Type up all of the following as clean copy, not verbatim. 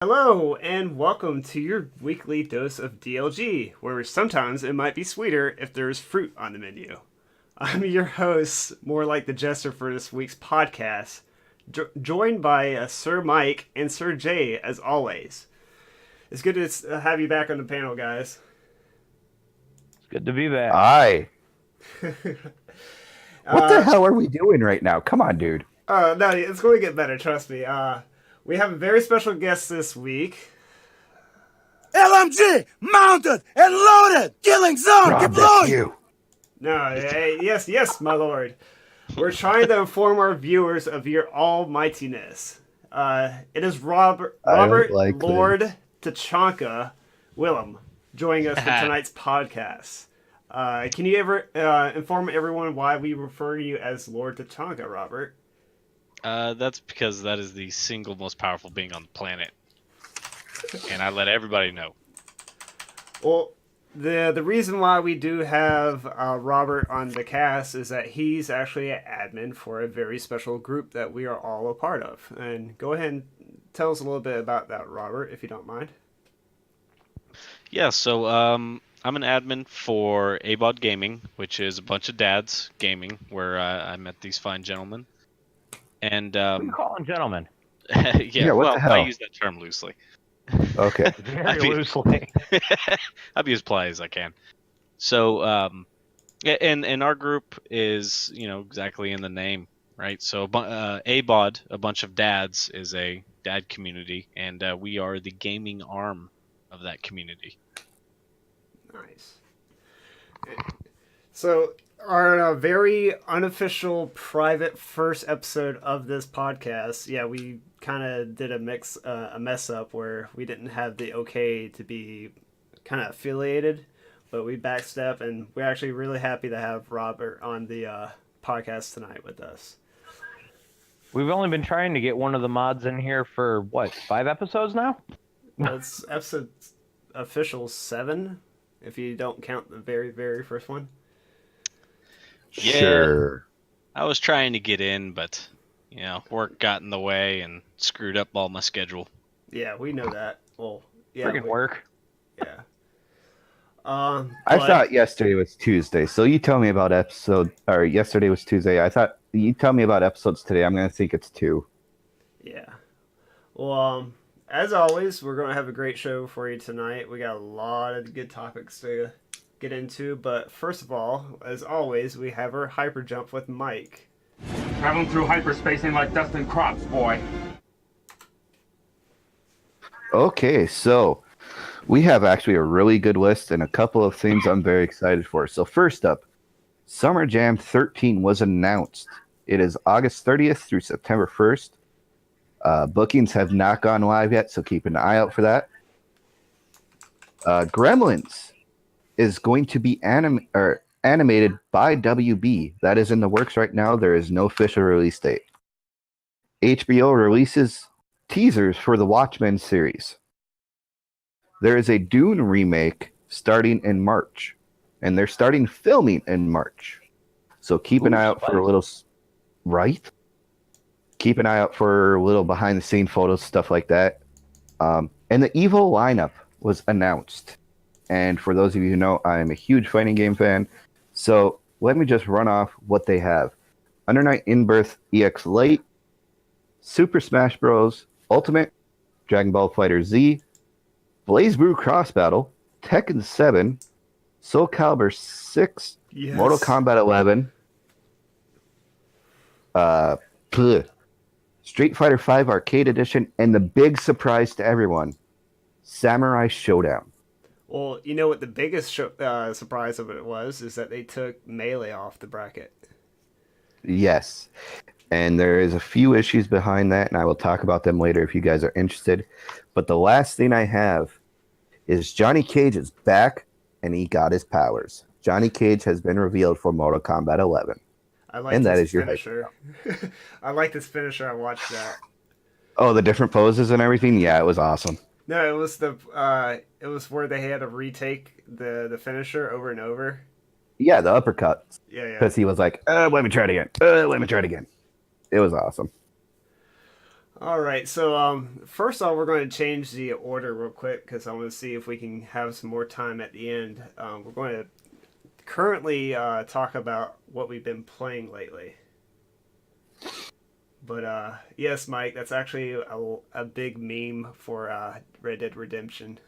Hello, and welcome to your weekly dose of DLG, where sometimes it might be sweeter if there's fruit on the menu. I'm your host, more like the jester for this week's podcast, joined by Sir Mike and Sir Jay, as always. It's good to have you back on the panel, guys. It's good to be back. Aye. What the uh, hell are we doing right now? Come on, dude. no, it's going to get better, trust me. We have a very special guest this week. LMG, mounted and loaded, killing zone Rob, that's deployed. you. No, yes, my lord. We're trying to inform our viewers of your almightiness. It is Robert like Lord Tachanka Willem joining us for tonight's podcast. Can you ever inform everyone why we refer to you as Lord Tachanka, Robert? That's because that is the single most powerful being on the planet, and I let everybody know. Well, the reason why we do have Robert on the cast is that he's actually an admin for a very special group that we are all a part of. And go ahead and tell us a little bit about that, Robert, if you don't mind. Yeah, so I'm an admin for ABOD Gaming, which is a bunch of dads gaming, where I met these fine gentlemen. And What are you calling gentlemen? yeah, what well, the hell? I use that term loosely. Okay. Very be- loosely. I'll be as polite as I can. So, and our group is, exactly in the name, right? So, ABOD, a bunch of dads, is a dad community, and we are the gaming arm of that community. Nice. So, our very unofficial, private first episode of this podcast, yeah, we kind of did a mess up where we didn't have the okay to be kind of affiliated, but we backstep, and we're actually really happy to have Robert on the podcast tonight with us. We've only been trying to get one of the mods in here for, 5 episodes now? Well, it's episode official 7, if you don't count the very, very first one. Yeah. Sure. I was trying to get in, but, work got in the way and screwed up all my schedule. Yeah, we know that. Well, yeah. Friggin' work. Yeah. I thought yesterday was Tuesday, so you tell me about yesterday was Tuesday. I thought you tell me about episodes today. I'm gonna think it's 2. Yeah. Well, as always, we're going to have a great show for you tonight. We got a lot of good topics to get into, but first of all, as always, we have our hyper jump with Mike. Traveling through hyperspace ain't like dusting crops, boy. Okay, so we have actually a really good list and a couple of things I'm very excited for. So first up, Summer Jam 13 was announced. It is August 30th through September 1st. Bookings have not gone live yet, so keep an eye out for that. Gremlins is going to be animated by WB. That is in the works right now. There is no official release date. HBO releases teasers for the Watchmen series. There is a Dune remake starting in March, and they're starting filming in March. So keep an eye out for a little, right? Keep an eye out for a little behind-the-scene photos, stuff like that. And the Evo lineup was announced. And for those of you who know, I'm a huge fighting game fan. So let me just run off what they have. Under Night In-Birth EX Lite, Super Smash Bros. Ultimate, Dragon Ball Fighter Z, Blaze Brew Cross Battle, Tekken 7, Soul Calibur 6, Yes. Mortal Kombat 11, Street Fighter 5 Arcade Edition, and the big surprise to everyone, Samurai Showdown. Well, you know what the biggest surprise of it was is that they took Melee off the bracket. Yes. And there is a few issues behind that, and I will talk about them later if you guys are interested. But the last thing I have is Johnny Cage is back, and he got his powers. Johnny Cage has been revealed for Mortal Kombat 11. I like And that this is your finisher. I like this finisher. I watched that. Oh, the different poses and everything? Yeah, it was awesome. No, it was it was where they had to retake the finisher over and over. Yeah, the uppercut. Yeah. Because he was like, let me try it again. Let me try it again. It was awesome. All right, so first off, we're going to change the order real quick because I want to see if we can have some more time at the end. We're going to currently talk about what we've been playing lately. But yes, Mike, that's actually a big meme for Red Dead Redemption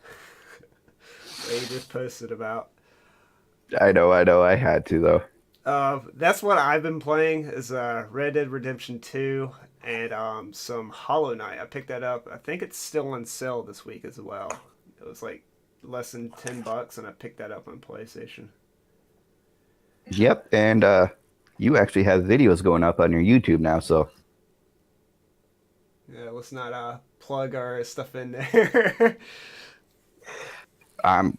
that you just posted about. I know. I had to though. That's what I've been playing is Red Dead Redemption 2 and some Hollow Knight. I picked that up. I think it's still on sale this week as well. It was like less than $10, and I picked that up on PlayStation. Yep, and you actually have videos going up on your YouTube now, so Yeah, let's not plug our stuff in there. I'm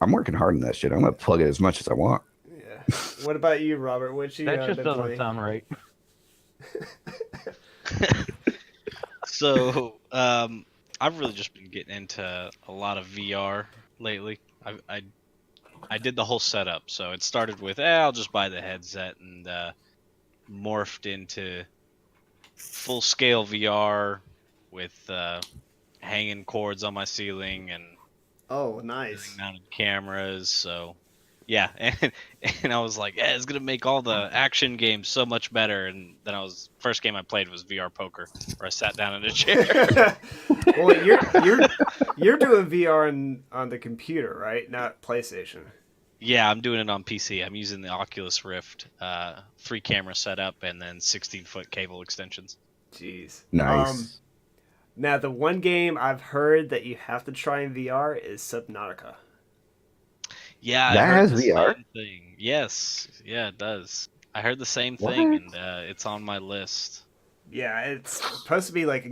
working hard on that shit. I'm gonna plug it as much as I want. Yeah. What about you, Robert? What you That just been doesn't playing? sound right. So, I've really just been getting into a lot of VR lately. I did the whole setup, so it started with, I'll just buy the headset, and morphed into full scale VR with hanging cords on my ceiling and Oh, nice. mounted cameras. So yeah, and I was like, yeah, it's gonna make all the action games so much better. And then first game I played was VR poker, where I sat down in a chair. Well, you're doing VR on the computer, right? Not PlayStation. Yeah, I'm doing it on PC. I'm using the Oculus Rift, 3 camera setup, and then 16-foot cable extensions. Jeez. Nice. Now the one game I've heard that you have to try in VR is Subnautica. Yeah, I That heard has the VR? same thing. Yes, yeah, it does. I heard the same What? thing, and it's on my list. Yeah, it's supposed to be like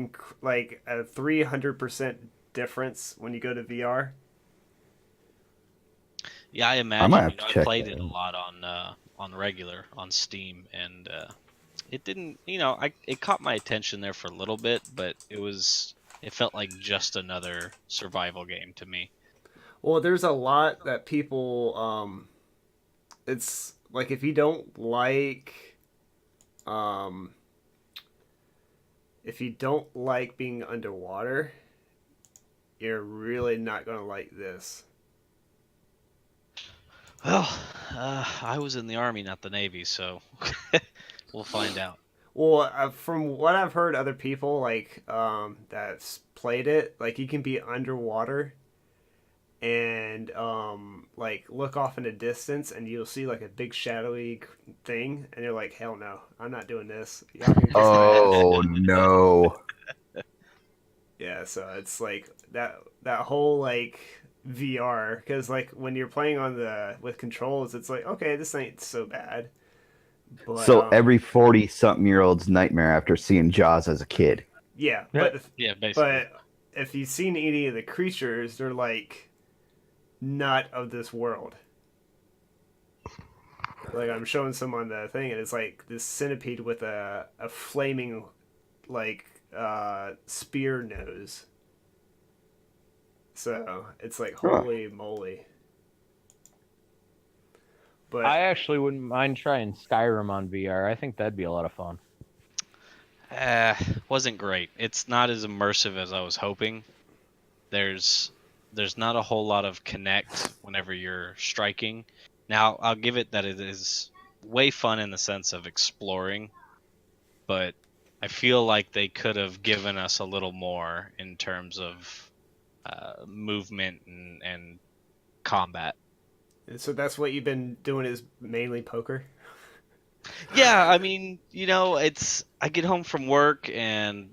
a 300% difference when you go to VR. Yeah, I I imagine. might have to I check played that it a out. lot on regular on Steam, and it didn't. It caught my attention there for a little bit, but it felt like just another survival game to me. Well, there's a lot that people it's like um if you don't like being underwater, you're really not going to like this. Well, I was in the army, not the navy, so we'll find out. Well, from what I've heard, other people that's played it, like you can be underwater and like look off in the distance, and you'll see like a big shadowy thing, and you're like, hell no, I'm not doing this. Y'all can just Oh no. yeah. So it's like that whole like VR, because like when you're playing on the with controls, it's like okay, this ain't so bad. But So every 40-something-year-old's nightmare after seeing Jaws as a kid. yeah, Yeah. Yeah, basically. but if you've seen any of the creatures, they're like not of this world. Like I'm showing some on the thing, and it's like this centipede with a flaming like spear nose. So it's like holy moly. But I actually wouldn't mind trying Skyrim on VR. I think that'd be a lot of fun. Wasn't great. It's not as immersive as I was hoping. There's not a whole lot of connect whenever you're striking. Now, I'll give it that it is way fun in the sense of exploring, but I feel like they could have given us a little more in terms of movement and combat. so that's what you've been doing is mainly poker. Yeah, I mean, I get home from work and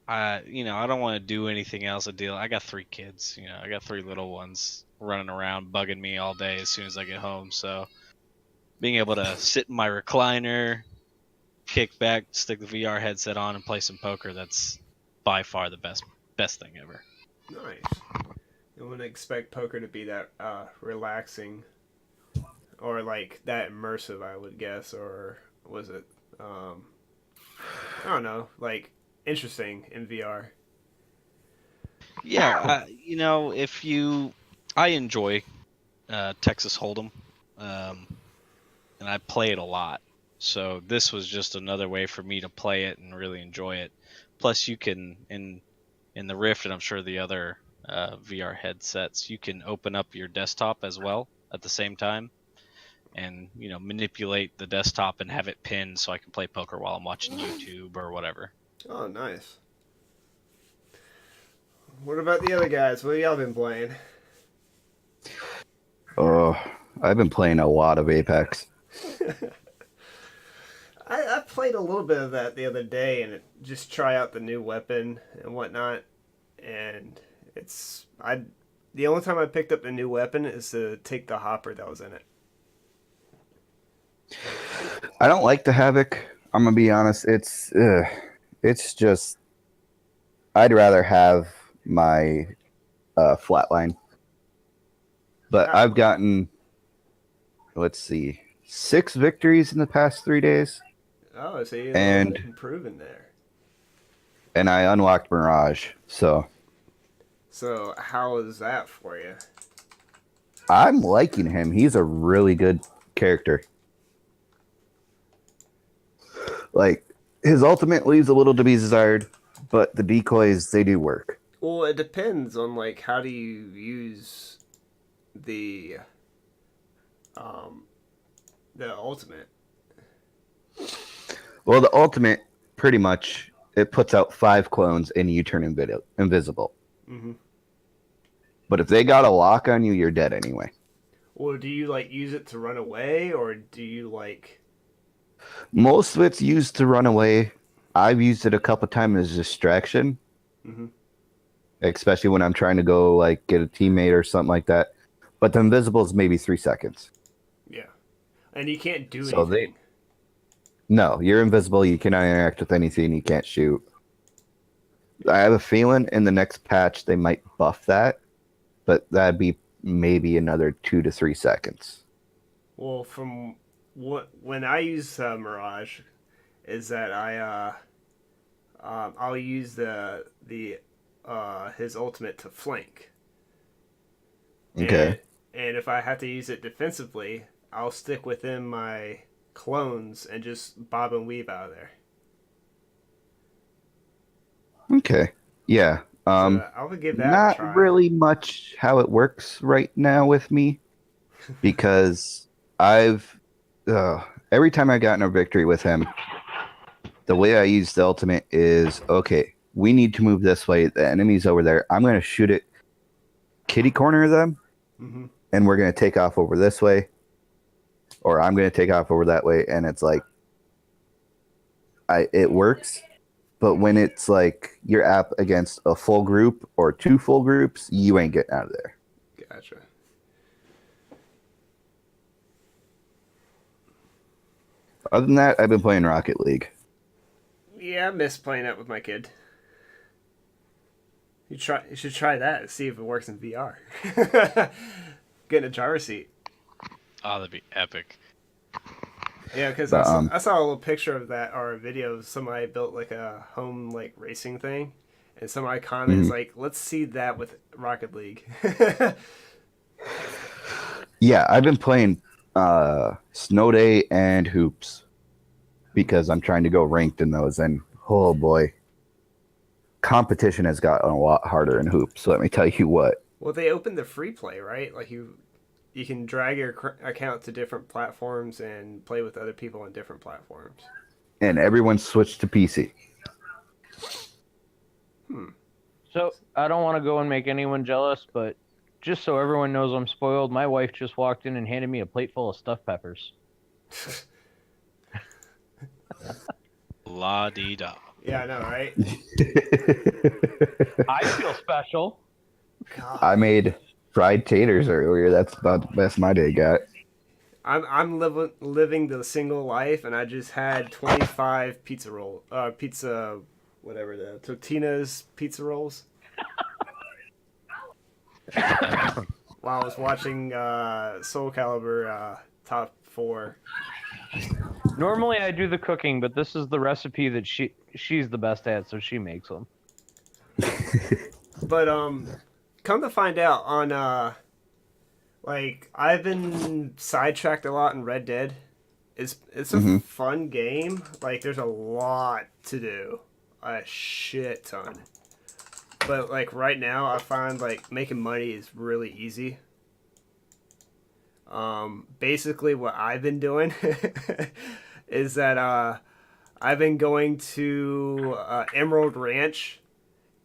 I don't want to do anything else. I got 3 kids, I got 3 little ones running around bugging me all day as soon as I get home. So being able to sit in my recliner, kick back, stick the VR headset on, and play some poker, that's by far the best thing ever. Nice. You wouldn't expect poker to be that relaxing or like that immersive, I would guess, or was it? I don't know, like interesting in VR. Yeah, I enjoy Texas Hold'em, and I play it a lot. So this was just another way for me to play it and really enjoy it. Plus, you can in the Rift, and I'm sure the other VR headsets, you can open up your desktop as well at the same time, and manipulate the desktop and have it pinned so I can play poker while I'm watching YouTube or whatever. Oh, nice. What about the other guys? What have y'all been playing? Oh, I've been playing a lot of Apex. I played a little bit of that the other day and just try out the new weapon and whatnot. And the only time I picked up the new weapon is to take the hopper that was in it. I don't like the Havoc. I'm gonna be honest. It's just I'd rather have my flatline. But I've gotten, let's see, 6 victories in the past 3 days. Oh, so you're And- improving there. And I unlocked Mirage. So So how is that for you? I'm liking him. He's a really good character. Like, his ultimate leaves a little to be desired, but the decoys, they do work. Well, it depends on like how do you use the ultimate. Well, the ultimate, pretty much, it puts out 5 clones and you turn invisible. Mm-hmm. But if they got a lock on you, you're dead anyway. Or do you like use it to run away, or do you like? Most of it's used to run away. I've used it a couple times as distraction, Mm-hmm. especially when I'm trying to go like get a teammate or something like that. But the invisible is maybe 3 seconds. Yeah, and you can't do So anything. No, you're invisible. You cannot interact with anything. You can't shoot. I have a feeling in the next patch they might buff that, but that'd be maybe another 2 to 3 seconds. Well, from when I use Mirage, is that I'll use the his ultimate to flank. Okay. And if I have to use it defensively, I'll stick within my clones and just bob and weave out of there. Okay. Yeah. So I would give that a Not try. really much how it works right now with me, because I've every time I've gotten a victory with him, the way I use the ultimate is, okay, we need to move this way. The enemy's over there. I'm going to shoot it, kitty corner them, Mm-hmm. and we're going to take off over this way, or I'm going to take off over that way. And it's like, it works. But when it's like you're up against a full group or 2 full groups, you ain't getting out of there. Gotcha. Other than that, I've been playing Rocket League. Yeah, I miss playing that with my kid. You should try that and see if it works in VR. Getting a driver's seat. Oh, that'd be epic. Yeah, because But, I saw a little picture of that or a video of somebody built like a home like racing thing, and somebody comments like, "Let's see that with Rocket League." Yeah, I've been playing Snow Day and Hoops because I'm trying to go ranked in those, and oh boy, competition has gotten a lot harder in Hoops. So let me tell you what. Well, they opened the free play, right? Like you can drag your account to different platforms and play with other people on different platforms. And everyone switched to PC. So I don't want to go and make anyone jealous, but just so everyone knows I'm spoiled, my wife just walked in and handed me a plate full of stuffed peppers. La dee da. Yeah, I know, right? I feel special. God. I made fried taters earlier. That's about the best my day got. I'm living the single life, and I just had 25 whatever the Totino's pizza rolls. While I was watching Soul Calibur top 4. Normally I do the cooking, but this is the recipe that she's the best at, so she makes them. But come to find out on like I've been sidetracked a lot in Red Dead. It's a fun game. Like there's a lot to do. a shit ton. But like right now, I find like making money is really easy. Basically, what I've been doing is that I've been going to Emerald Ranch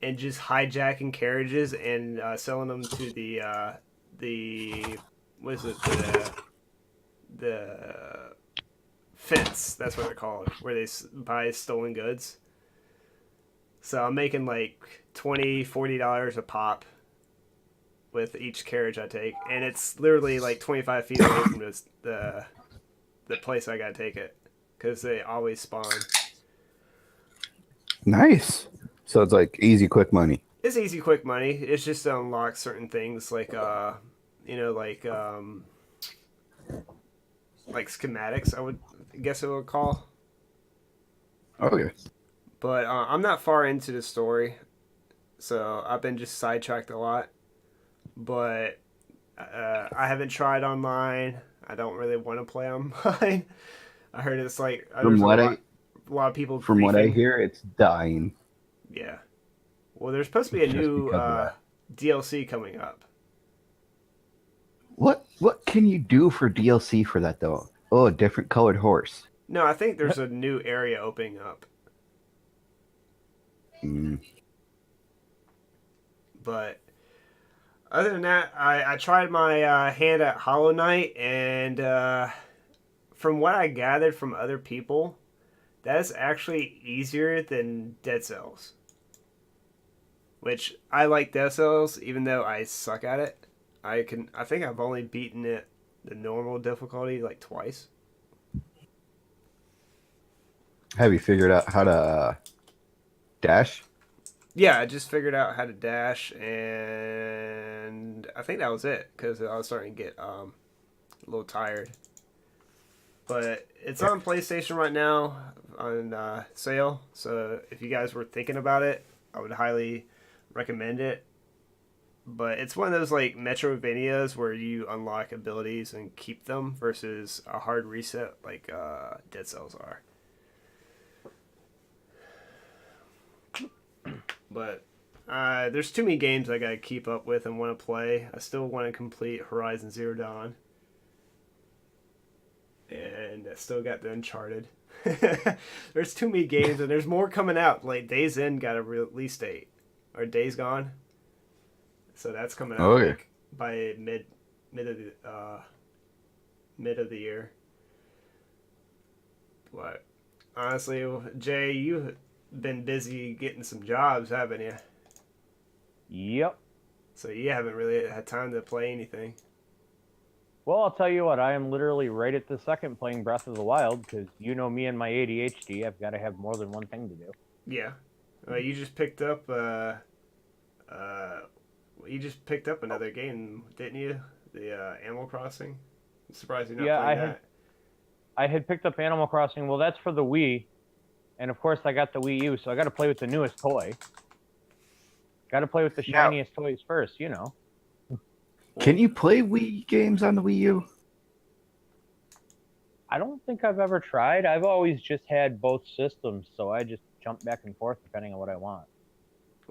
and just hijacking carriages and selling them to the what is it, the fence. That's what they're called, where they buy stolen goods. So I'm making like $20-$40 a pop with each carriage I take, and it's literally like 25 feet away from the place I gotta take it, because they always spawn. Nice. So it's like easy, quick money. It's easy, quick money. It's just to unlock certain things like like schematics, I would guess it would call. Okay. But I'm not far into the story, so I've been just sidetracked a lot. But I haven't tried online. I don't really want to play online. I heard it's like From what a lot of people. From what I griefing. hear, it's dying. Yeah. Well, there's supposed to be a Just new because of that. DLC coming up. What can you do for DLC for that though? Oh, a different colored horse. No, I think there's a new area opening up. Mm. But other than that, I tried my hand at Hollow Knight, and from what I gathered from other people, that's actually easier than Dead Cells. Which I like Dead Cells, even though I suck at it. I think I've only beaten it the normal difficulty like twice. Have you figured out how to dash? Yeah, I just figured out how to dash, and I think that was it, because I was starting to get a little tired. But it's on PlayStation right now on sale, so if you guys were thinking about it, I would highly recommend it. But it's one of those like Metroidvanias where you unlock abilities and keep them versus a hard reset like Dead Cells are. But there's too many games I gotta keep up with and want to play. I still want to complete Horizon Zero Dawn. And I still got the Uncharted. There's too many games, and there's more coming out. Like Days In got a release date. Or Days Gone. So that's coming out like, by mid of the year. But honestly, Jay, you've been busy getting some jobs, haven't you? Yep. So you haven't really had time to play anything. Well, I'll tell you what, I am literally right at the second playing Breath of the Wild, because you know me and my ADHD, I've got to have more than one thing to do. Yeah. You just picked up another game, didn't you? The Animal Crossing. I'm surprised you're not playing that. I had picked up Animal Crossing. Well, that's for the Wii, and of course I got the Wii U, so I got to play with the newest toy. Got to play with the shiniest toys first, you know. Can you play Wii games on the Wii U? I don't think I've ever tried. I've always just had both systems, so I just jump back and forth depending on what I want.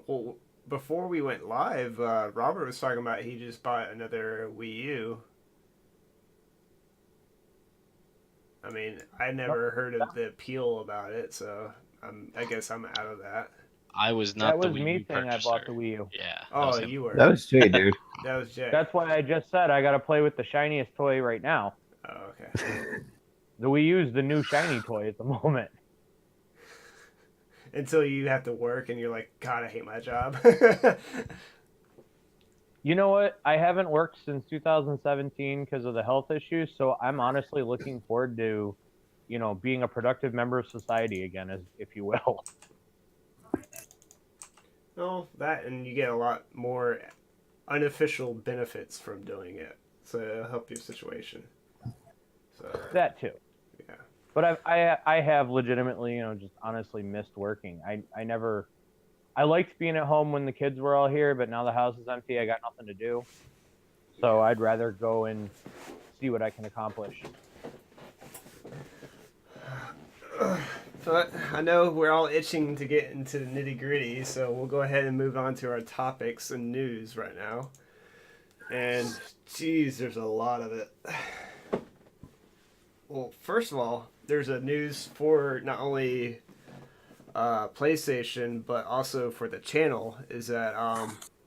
Well, before we went live, Robert was talking about he just bought another Wii U. I mean, I never heard of the appeal about it, so I guess I'm out of that. I was not the That was Wii me U saying I bought the purchaser. Wii U. Yeah. Oh, you were. That was Jay, dude. That was Jay. That's why I just said I got to play with the shiniest toy right now. Oh, okay. The Wii U is the new shiny toy at the moment. Until you have to work and you're like, God, I hate my job. You know what? I haven't worked since 2017 because of the health issues, so I'm honestly looking forward to, you know, being a productive member of society again, as if you will. Well, that, and you get a lot more unofficial benefits from doing it, so it'll help your situation. So That too. yeah. But I have legitimately, you know, just honestly missed working. I liked being at home when the kids were all here, but now the house is empty. I got nothing to do. So I'd rather go and see what I can accomplish. But I know we're all itching to get into the nitty gritty, so we'll go ahead and move on to our topics and news right now. And, geez, there's a lot of it. Well, first of all, there's a news for not only PlayStation, but also for the channel, is that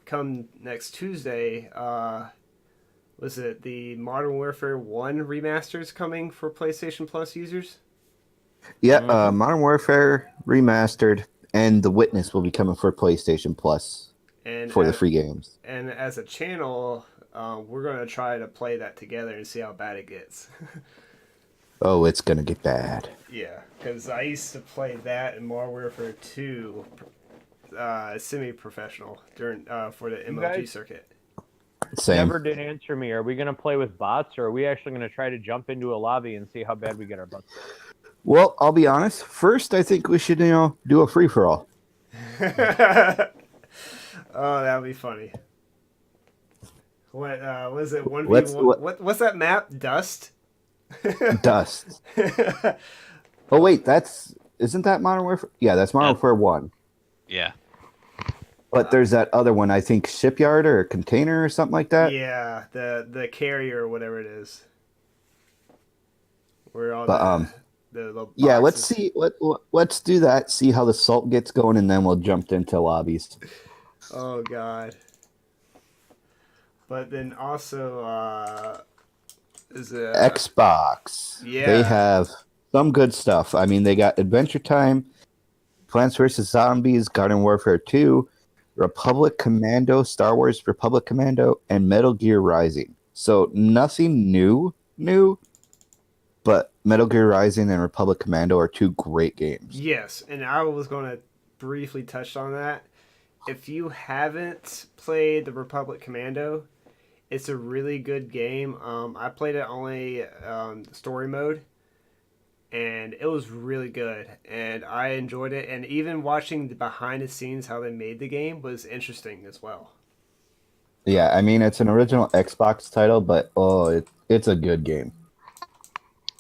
come next Tuesday, was it the Modern Warfare 1 remasters coming for PlayStation Plus users? Yeah, Modern Warfare Remastered and The Witness will be coming for PlayStation Plus And for the free games. And as a channel, we're going to try to play that together and see how bad it gets. Oh, it's gonna get bad. Yeah, because I used to play that in Modern Warfare 2 semi-professional during for the MLG circuit. Same. Never did answer me. Are we going to play with bots, or are we actually going to try to jump into a lobby and see how bad we get our butts? Well, I'll be honest. First, I think we should, do a free for all. Oh, that would be funny. What was it? 1v1? What's that map? Dust? Dust. Oh wait, isn't that Modern Warfare? Yeah, that's Modern Warfare 1. Yeah. But there's that other one, I think Shipyard or Container or something like that. Yeah, the carrier or whatever it is. Where all the yeah, let's boxes- see. Let's do that. See how the salt gets going, and then we'll jump into lobbies. Oh God. But then also is it Xbox. Yeah. They have some good stuff. I mean, they got Adventure Time, Plants vs. Zombies, Garden Warfare 2, Republic Commando, Star Wars Republic Commando, and Metal Gear Rising. So nothing new, but Metal Gear Rising and Republic Commando are two great games. Yes, and I was going to briefly touch on that. If you haven't played the Republic Commando, it's a really good game. I played it only story mode, and it was really good, and I enjoyed it. And even watching the behind the scenes how they made the game was interesting as well. Yeah, I mean, it's an original Xbox title, but it's a good game.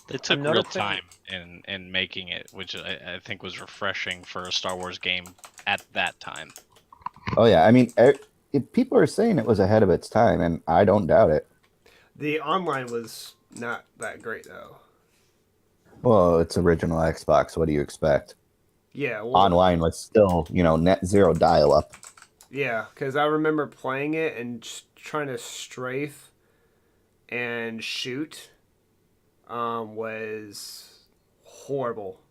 They took Another real thing- time in making it, which I think was refreshing for a Star Wars game at that time. Oh yeah, I mean, people are saying it was ahead of its time, and I don't doubt it. The online was not that great though. Well, it's original Xbox. What do you expect? Yeah, well, Online was still, net zero dial-up. yeah, because I remember playing it and just trying to strafe and shoot was horrible.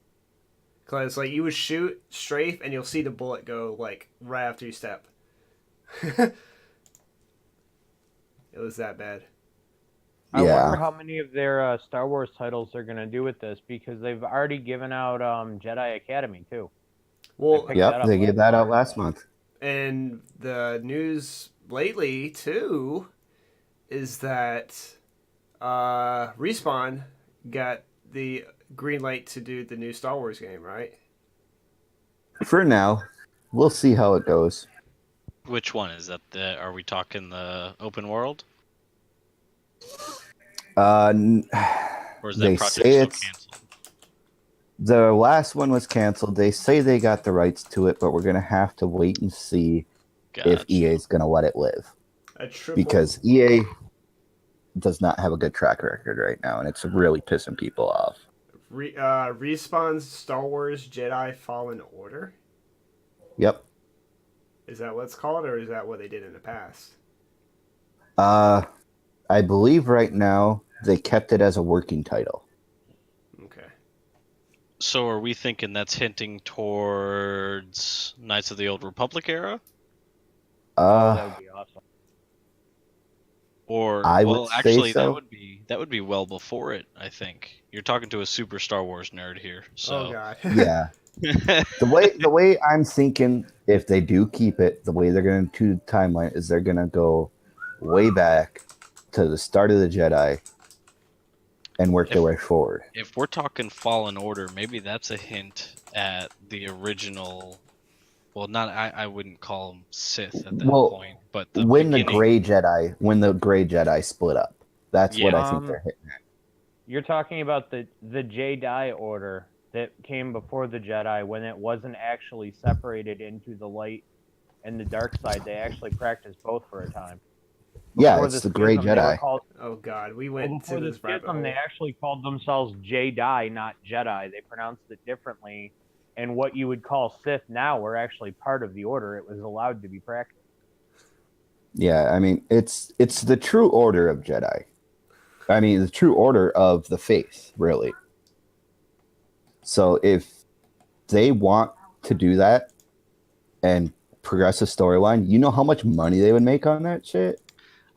Because like you would shoot, strafe, and you'll see the bullet go like right after you step. It was that bad. I Yeah. wonder how many of their Star Wars titles they're going to do with this, because they've already given out Jedi Academy too. Well, picked that Yep, up they gave that out last last month. and the news lately too is that Respawn got the green light to do the new Star Wars game, right? For now, we'll see how it goes. Which one is that? Are we talking the open world, Uh, or is They that project say still it's- canceled? the last one was canceled. They say they got the rights to it, but we're gonna have to wait and see if Gotcha. EA is gonna let it live, A triple because EA does not have a good track record right now, and it's really pissing people off. Respawn's Star Wars Jedi Fallen Order. Yep. Is that what it's called, or is that what they did in the past? I believe right now they kept it as a working title. Okay. So are we thinking that's hinting towards Knights of the Old Republic era? That would be awesome. Or I well, would say actually, so. that would be well before it. I think you're talking to a super Star Wars nerd here. So Oh God. Yeah. The way I'm thinking, if they do keep it, the way they're going to do the timeline is they're going to go way back to the start of the Jedi and work their way forward. if we're talking Fallen Order, maybe that's a hint at the original. Well, not I wouldn't call them Sith at that Well, point, but the when the beginning. Gray Jedi split up, that's what Yeah. I think they're hitting at. You're talking about the Jedi Order that came before the Jedi when it wasn't actually separated into the light and the dark side. They actually practiced both for a time. Yeah, Before it's the the Gray schism, they were Jedi. called. Oh God, we Well, went before to the this rabbit schism, they hole. actually called themselves Jedi, not Jedi. They pronounced it differently, and what you would call Sith now were actually part of the Order. It was allowed to be practiced. Yeah, I mean, it's the true order of Jedi. I mean, the true order of the faith, really. So if they want to do that and progress the storyline, you know how much money they would make on that shit?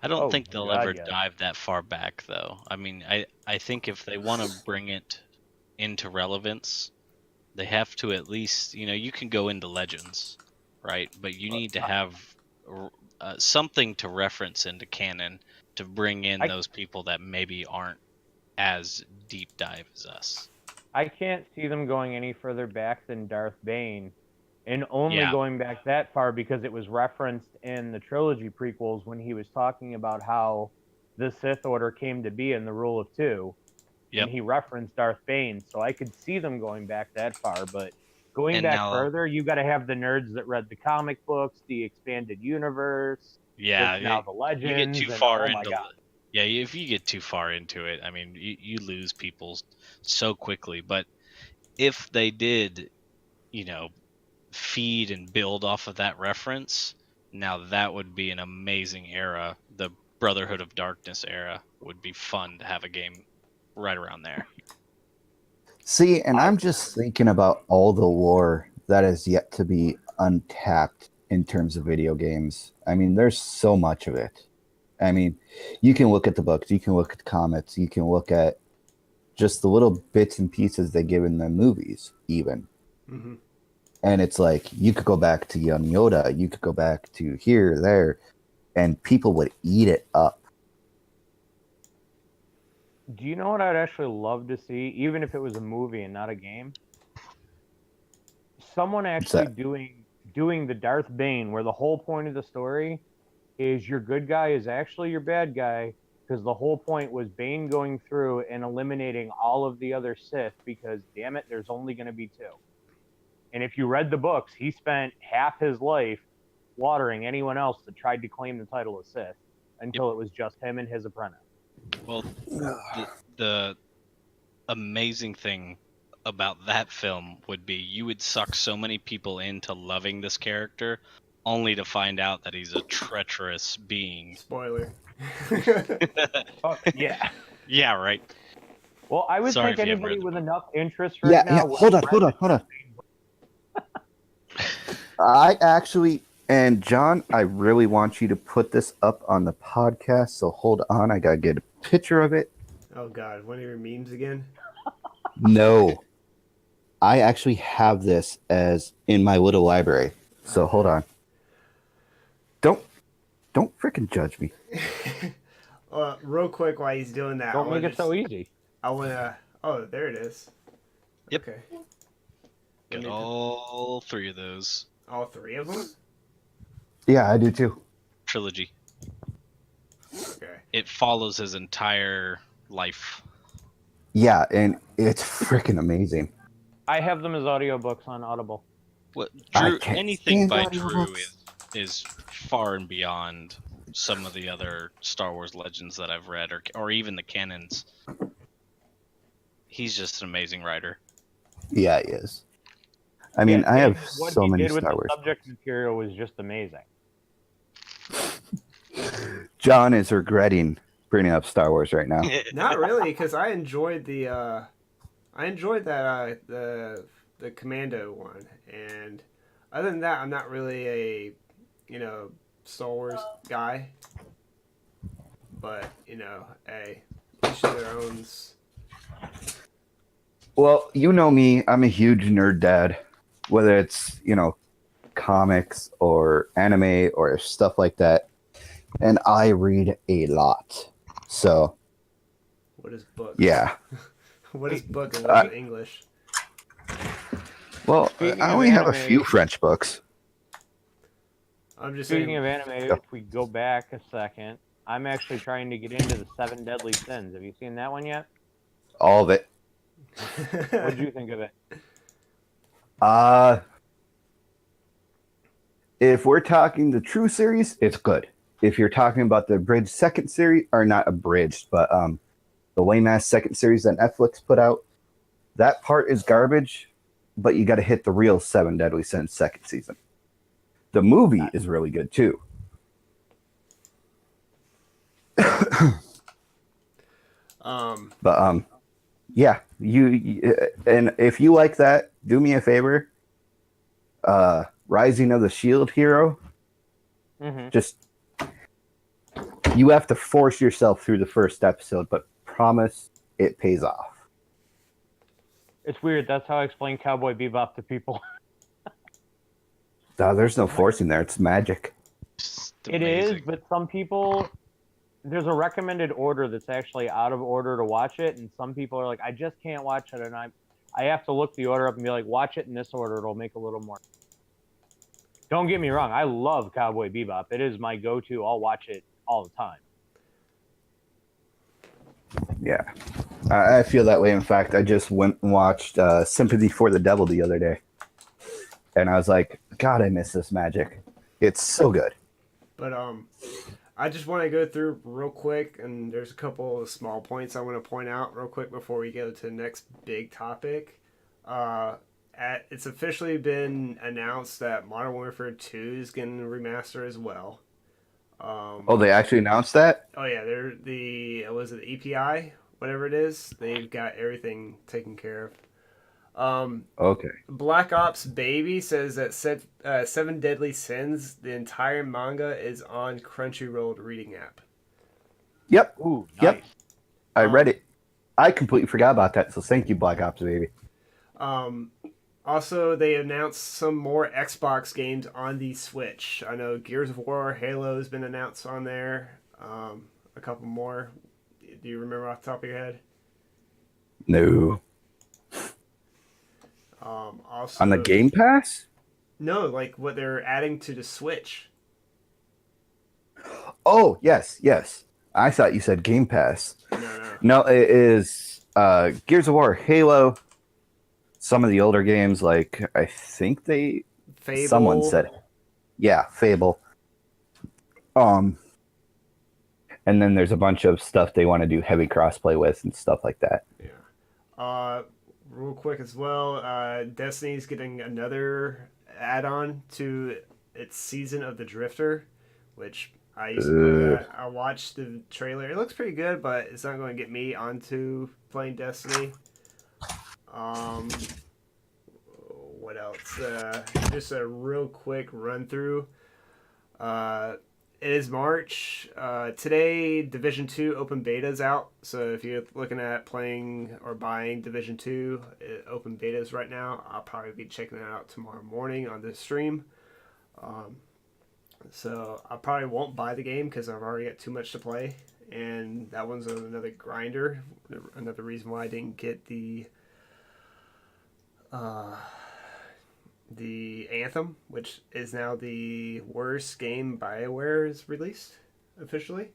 I don't Oh, think they'll God, ever yes. dive that far back, though. I mean, I think if they want to bring it into relevance, they have to at least, you can go into Legends, right? But you need to have something to reference into canon to bring in I- those people that maybe aren't as deep dive as us. I can't see them going any further back than Darth Bane, and only Yeah. going back that far because it was referenced in the trilogy prequels when he was talking about how the Sith Order came to be in the Rule of Two, Yep. and he referenced Darth Bane. So I could see them going back that far, but going And back now, further, you got to have the nerds that read the comic books, the expanded universe, yeah, which now the you get legends, too and far oh my into god. yeah, if you get too far into it, I mean, you lose people so quickly. But if they did, feed and build off of that reference, now that would be an amazing era. The Brotherhood of Darkness era would be fun to have a game right around there. See, and I'm just thinking about all the lore that is yet to be untapped in terms of video games. I mean, there's so much of it. I mean, you can look at the books, you can look at the comics, you can look at just the little bits and pieces they give in the movies, even. Mm-hmm. And it's like you could go back to young Yoda, you could go back to here, there, and people would eat it up. Do you know what I'd actually love to see, even if it was a movie and not a game? Someone actually that? doing the Darth Bane, where the whole point of the story is your good guy is actually your bad guy, because the whole point was Bane going through and eliminating all of the other Sith, because damn it, there's only going to be two. And if you read the books, he spent half his life slaughtering anyone else that tried to claim the title of Sith until it was just him and his apprentice. Well, the amazing thing about that film would be you would suck so many people into loving this character only to find out that he's a treacherous being. Spoiler. Oh, yeah. Yeah, right. Well, I would Sorry think if you haven't anybody read the with book. enough interest right Yeah, now. yeah. would Hold on, read hold on, the- hold on. I actually, and John, I really want you to put this up on the podcast. So hold on, I gotta get a picture of it. Oh God, one of your memes again? No, I actually have this as in my little library. So hold on. Don't freaking judge me. Real quick, while he's doing that, Don't make it so easy. I wanna. Oh, there it is. Yep. Okay. Got all three of those. All three of them. Yeah, I do too. Trilogy. Okay. It follows his entire life. Yeah, and it's freaking amazing. I have them as audiobooks on Audible. What I Drew? can't Anything stand by audiobooks. Drew is far and beyond some of the other Star Wars legends that I've read, or even the canons. He's just an amazing writer. Yeah, he is. I mean, I have what so he many did with Star the Wars. subject material was just amazing. John is regretting bringing up Star Wars right now. Not really, because I enjoyed the the Commando one, and other than that, I'm not really a Star Wars guy. But hey, each to their own. Well, you know me, I'm a huge nerd dad. Whether it's, comics or anime or stuff like that. And I read a lot. So, What is book? yeah. What is book and what's in English? Well, Speaking I of only have a anime- few French books. I'm just Speaking saying. of anime, if we go back a second, I'm actually trying to get into the Seven Deadly Sins. Have you seen that one yet? All of it. What did you think of it? Uh, if we're talking the true series, it's good. If you're talking about the abridged second series, or not abridged, but the lame ass second series that Netflix put out, that part is garbage. But you got to hit the real Seven Deadly Sins second season. The movie is really good too. But yeah, and if you like that, do me a favor. Rising of the Shield Hero. Mm-hmm. Just you have to force yourself through the first episode, but promise it pays off. It's weird. That's how I explain Cowboy Bebop to people. There's no forcing there. It's magic. Just It is, amazing. but some people, there's a recommended order that's actually out of order to watch it, and some people are like, I just can't watch it, and I have to look the order up and be like, watch it in this order. It'll make a little more. Don't get me wrong. I love Cowboy Bebop. It is my go-to. I'll watch it all the time. Yeah, I feel that way. In fact, I just went and watched Sympathy for the Devil the other day, and I was like, God, I miss this magic. It's so good. But I just want to go through real quick, and there's a couple of small points I want to point out real quick before we go to the next big topic. It's officially been announced that Modern Warfare 2 is getting a remaster as well. Oh, they actually announced that? Oh yeah, they're was it the EPI, whatever it is. They've got everything taken care of. Okay. Black Ops Baby says that Seven Deadly Sins, the entire manga is on Crunchyroll reading app. Yep. Ooh, nice. Yep. I read it. I completely forgot about that, so thank you, Black Ops Baby. Also, they announced some more Xbox games on the Switch. I know Gears of War, Halo has been announced on there. A couple more. Do you remember off the top of your head? No. Also On the Game Pass? No, like what they're adding to the Switch. Oh, yes, yes. I thought you said Game Pass. No. No, it is Gears of War, Halo, some of the older games, like I think Fable. someone said, yeah, Fable. And then there's a bunch of stuff they want to do heavy crossplay with and stuff like that. Yeah. Real quick as well, Destiny's getting another add-on to its Season of the Drifter, which I used to play that. I watched the trailer. It looks pretty good, but it's not going to get me onto playing Destiny. What else? Just a real quick run through. It is March. Today, Division 2 open beta is out. So if you're looking at playing or buying Division 2, open betas right now. I'll probably be checking it out tomorrow morning on this stream. So I probably won't buy the game because I've already got too much to play. And that one's another grinder. Another reason why I didn't get the Anthem, which is now the worst game BioWare has released officially.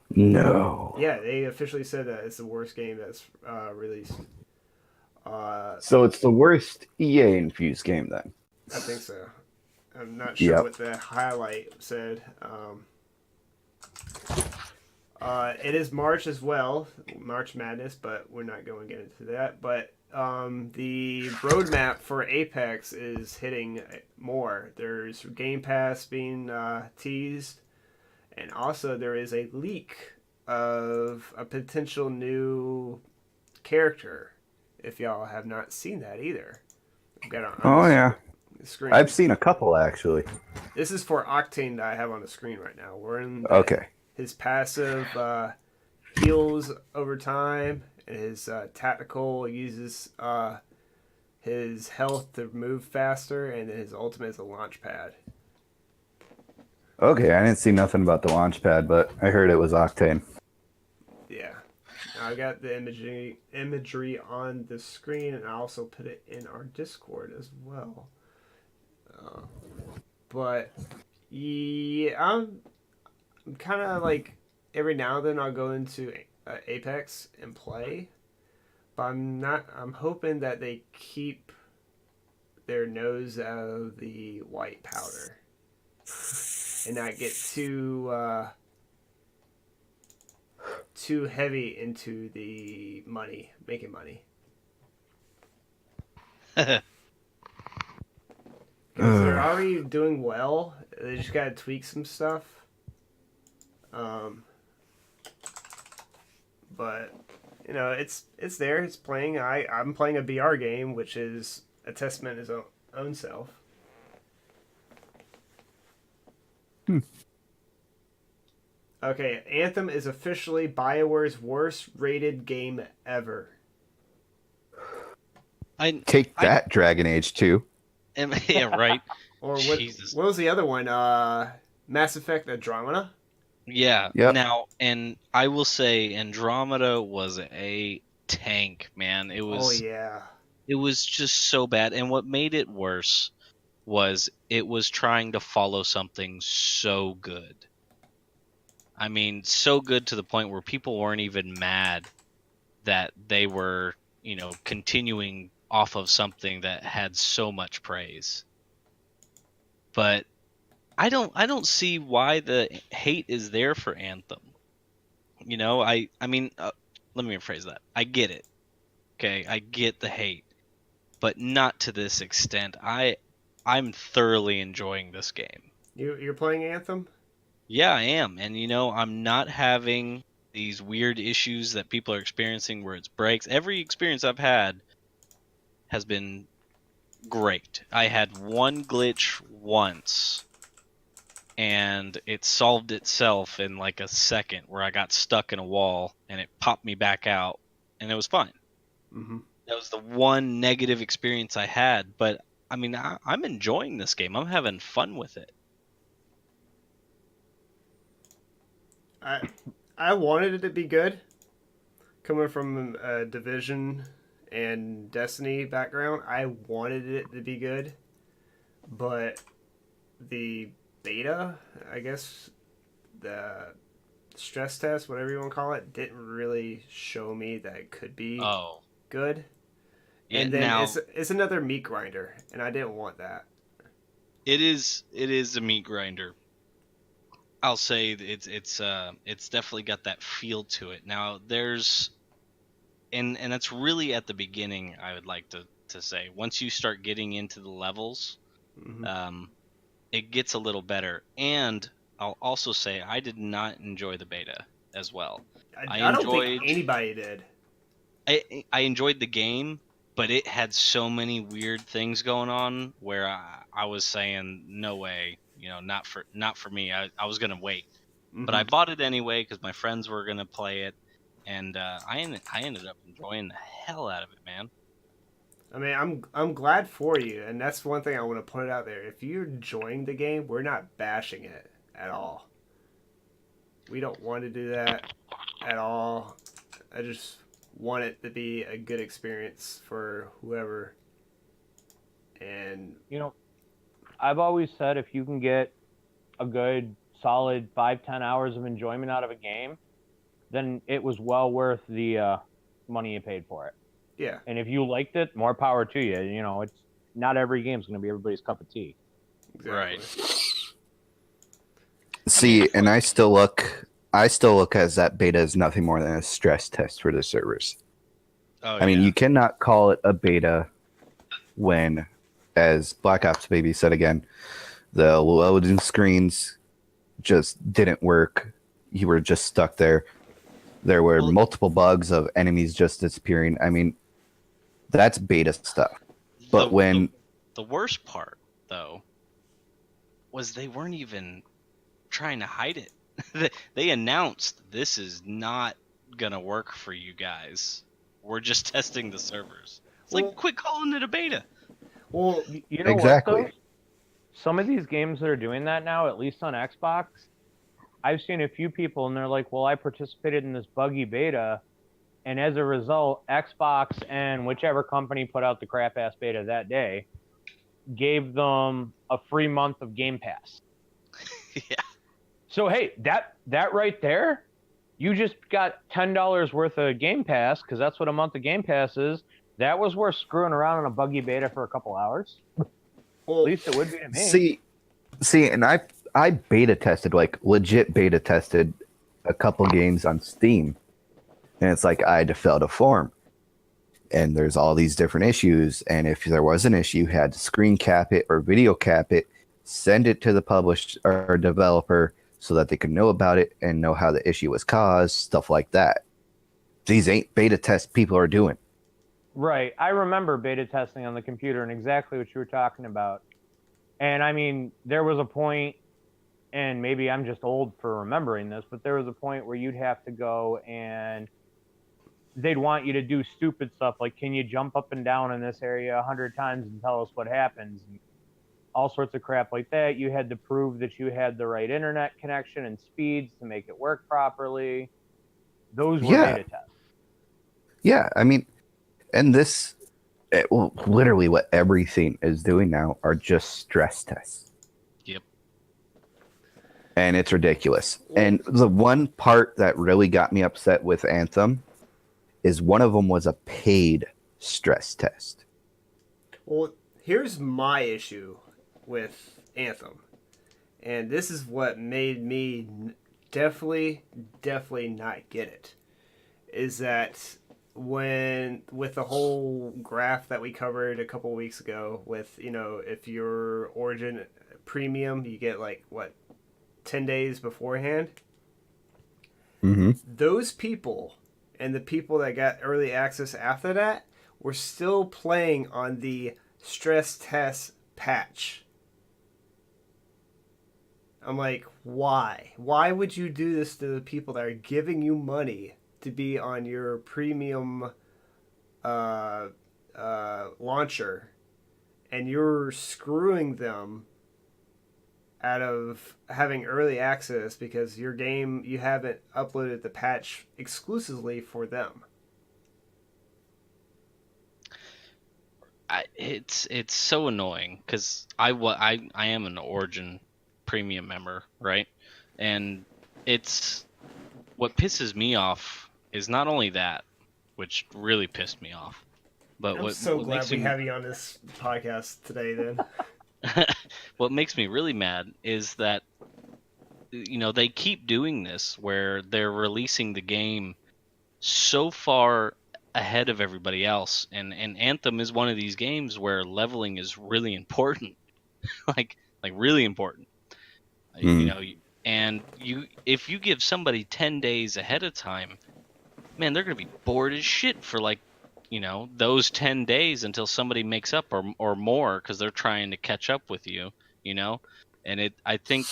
No. Yeah, they officially said that it's the worst game that's released. So it's the worst EA infused game then. I think so. I'm not sure Yep. what the highlight said. It is March as well, March Madness, but we're not going to get into that. But the roadmap for Apex is hitting more. There's Game Pass being teased, and also there is a leak of a potential new character. If y'all have not seen that either, I've got it on the screen. I've seen a couple actually. This is for Octane that I have on the screen right now. We're in Okay. his passive heals over time, and his tactical uses his health to move faster, and then his ultimate is a launch pad. Okay, I didn't see nothing about the launch pad, but I heard it was Octane. Yeah. Now, I got the imagery on the screen, and I also put it in our Discord as well. But yeah, I'm kind of like every now and then I'll go into Apex and play. But I'm not. I'm hoping that they keep their nose out of the white powder and not get too heavy into the money, making money. Because they're already doing well. They just gotta tweak some stuff. But you know, it's there. It's playing. I'm playing a BR game, which is a testament to his own self. Okay, Anthem is officially BioWare's worst rated game ever. Take that, Dragon Age 2. Yeah, right. Or Jesus. what was the other one? Mass Effect Andromeda? Yeah. Yep. Now, and I will say Andromeda was a tank, man. It Oh was yeah. it was just so bad. And what made it worse was it was trying to follow something so good. I mean, so good to the point where people weren't even mad that they were, continuing off of something that had so much praise. But I don't see why the hate is there for Anthem. I mean, let me rephrase that. I get it. Okay, I get the hate, but not to this extent. I'm thoroughly enjoying this game. You're playing Anthem? Yeah, I am. And I'm not having these weird issues that people are experiencing where it's breaks. Every experience I've had has been great. I had one glitch once and it solved itself in like a second where I got stuck in a wall and it popped me back out and it was fine. Mm-hmm. That was the one negative experience I had, but I mean, I'm enjoying this game. I'm having fun with it. I wanted it to be good. Coming from a Division and Destiny background, I wanted it to be good. But the beta, I guess, the stress test, whatever you want to call it, didn't really show me that it could be good. Yeah, And then now it's another meat grinder, and I didn't want that. it is a meat grinder. I'll say it's definitely got that feel to it. Now there's and that's really at the beginning. I would like to say once you start getting into the levels, Mm-hmm. it gets a little better. And I'll also say I did not enjoy the beta as well. I don't think anybody did. I enjoyed the game, but it had so many weird things going on where I was saying no way, not for me. I was gonna wait, Mm-hmm. but I bought it anyway because my friends were gonna play it, and I ended up enjoying the hell out of it, man. I mean, I'm glad for you, and that's one thing I want to put out there. If you're enjoying the game, we're not bashing it at all. We don't want to do that at all. I just want it to be a good experience for whoever. And I've always said if you can get a good solid 5-10 hours of enjoyment out of a game, then it was well worth the money you paid for it. yeah, And if you liked it, more power to you. It's not every game's going to be everybody's cup of tea. exactly. Right. See, and I still look as that beta is nothing more than a stress test for the servers. Oh, I mean, yeah. you cannot call it a beta when, as Black Ops Baby said again, the loading screens just didn't work. You were just stuck there. There were multiple bugs of enemies just disappearing. I mean, that's beta stuff. But the worst part though was they weren't even trying to hide it. They announced this is not gonna work for you guys. We're just testing the servers. It's like quit calling it a beta. Well, You know exactly. what, though? Some of these games that are doing that now, at least on Xbox, I've seen a few people and they're like, well, I participated in this buggy beta, and as a result, Xbox and whichever company put out the crap-ass beta that day gave them a free month of Game Pass. Yeah. So, hey, that right there You just got $10 worth of Game Pass because that's what a month of Game Pass is. That was worth screwing around in a buggy beta for a couple hours. At Well, least it would be to me. See, and I beta tested, like legit beta tested a couple games on Steam, and it's like I had to fill out a form, and there's all these different issues, and if there was an issue, you had to screen cap it or video cap it, send it to the published or developer so that they could know about it and know how the issue was caused, stuff like that. These ain't beta tests people are doing. Right. I remember beta testing on the computer and exactly what you were talking about. And I mean, there was a point, and maybe I'm just old for remembering this, but there was a point where you'd have to go and they'd want you to do stupid stuff like, can you jump up and down in this area 100 times and tell us what happens? And all sorts of crap like that. You had to prove that you had the right internet connection and speeds to make it work properly. Those were beta tests. Yeah, I mean, and well, literally what everything is doing now are just stress tests. Yep. And it's ridiculous. And the one part that really got me upset with Anthem is one of them was a paid stress test. Well, here's my issue with Anthem, and this is what made me definitely not get it, is that when with the whole graph that we covered a couple weeks ago with, if you're Origin Premium, you get like, what, 10 days beforehand? Mm-hmm. Those people and the people that got early access after that were still playing on the stress test patch. I'm like, why? Why would you do this to the people that are giving you money to be on your premium launcher, and you're screwing them out of having early access because your game, you haven't uploaded the patch exclusively for them? It's so annoying because I am an Origin Premium member, right? And it's what pisses me off is not only that, which really pissed me off, but I'm so glad we have you on this podcast today. Then what makes me really mad is that they keep doing this where they're releasing the game so far ahead of everybody else, and Anthem is one of these games where leveling is really important. like really important. And if you give somebody 10 days ahead of time, man, they're going to be bored as shit for those 10 days until somebody makes up or more, because they're trying to catch up with you, and I think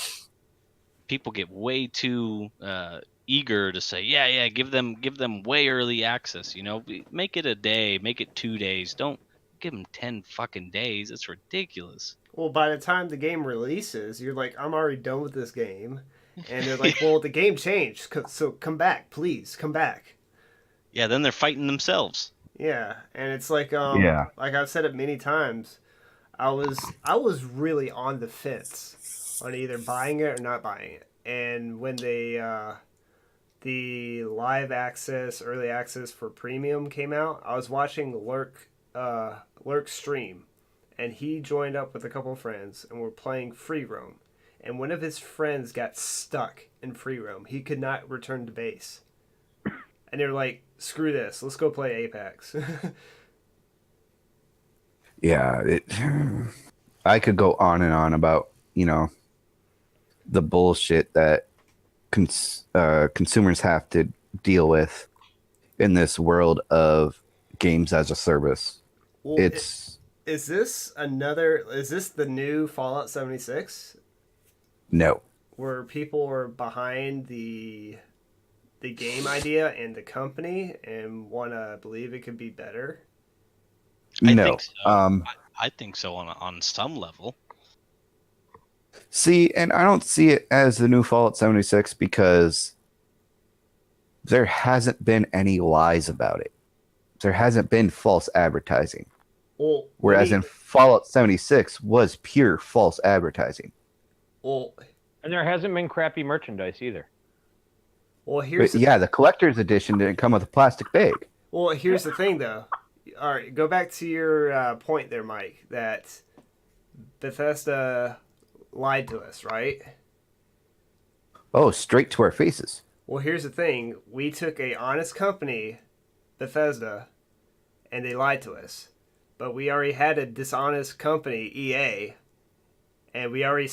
people get way too eager to say, yeah, give them way early access, make it a day, make it 2 days, don't give them 10 fucking days. It's ridiculous. well, by the time the game releases, you're like, I'm already done with this game, and they're like, well, the game changed, so come back, please, come back. Yeah, then they're fighting themselves. Yeah, and it's like, like I've said it many times, I was really on the fence on either buying it or not buying it. And when the live access, early access for premium came out, I was watching Lurk stream, and he joined up with a couple of friends and were playing free roam. And one of his friends got stuck in free roam. He could not return to base. And they were like, screw this, let's go play Apex. Yeah, I could go on and on about, the bullshit that consumers have to deal with in this world of games as a service. Well, Is this the new Fallout 76? No. Where people are behind the game idea and the company and want to believe it could be better? I No. think so. I think so on some level. See, and I don't see it as the new Fallout 76 because there hasn't been any lies about it. There hasn't been false advertising. Well, Whereas in Fallout 76 was pure false advertising. Well, And there hasn't been crappy merchandise either. Well, But yeah, the collector's edition didn't come with a plastic bag. Well, here's the thing, though. All right, go back to your point there, Mike. That Bethesda lied to us, right? Oh, straight to our faces. Well, here's the thing. We took a honest company, Bethesda, and they lied to us. But we already had a dishonest company, EA, and we already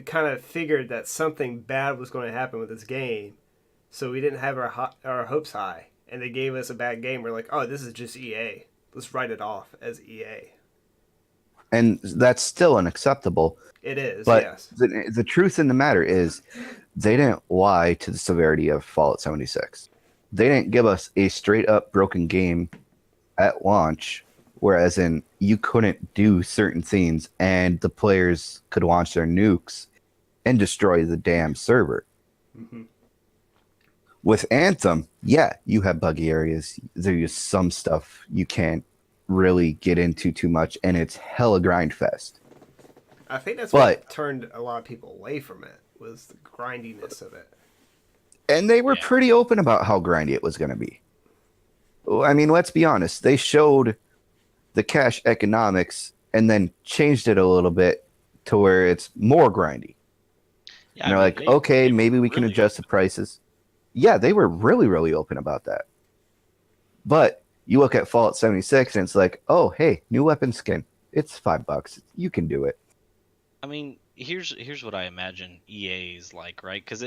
kind of figured that something bad was going to happen with this game. So we didn't have our hopes high, and they gave us a bad game. We're like, oh, this is just EA. Let's write it off as EA. And that's still unacceptable. It is, But yes. the truth in the matter is, they didn't lie to the severity of Fallout 76. They didn't give us a straight up broken game at launch, whereas in you couldn't do certain things and the players could launch their nukes and destroy the damn server. Mm-hmm. With Anthem, yeah, you have buggy areas. There's some stuff you can't really get into too much, and it's hella grind fest. I think that's what turned a lot of people away from it, was the grindiness of it. And they were pretty open about how grindy it was going to be. I mean, let's be honest. They showed the cash economics and then changed it a little bit to where it's more grindy. Yeah, and they're like, okay, maybe we can adjust the prices. Yeah, they were really, really open about that. But you look at Fallout 76 and it's like, oh, hey, new weapon skin. It's $5. You can do it. I mean, here's what I imagine EA is like, right? Because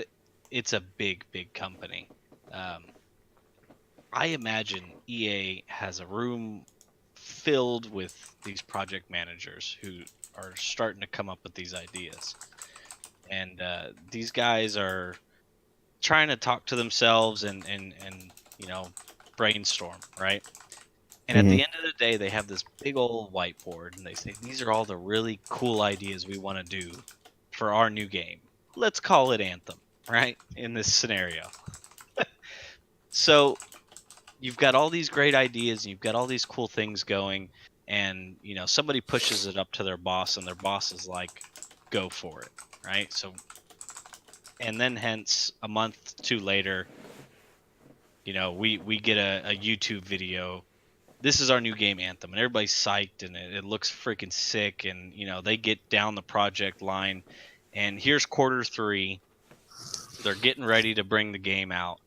it's a big company. I imagine EA has a room filled with these project managers who are starting to come up with these ideas, and these guys are trying to talk to themselves and brainstorm, right? And at the end of the day, they have this big old whiteboard, and they say, these are all the really cool ideas we want to do for our new game. Let's call it Anthem, right? In this scenario. So you've got all these great ideas, and you've got all these cool things going, and somebody pushes it up to their boss, and their boss is like, go for it, right? So, and then hence a month, two later, we get a YouTube video. This is our new game, Anthem, and everybody's psyched, and it looks freaking sick, and they get down the project line, and here's Q3. They're getting ready to bring the game out,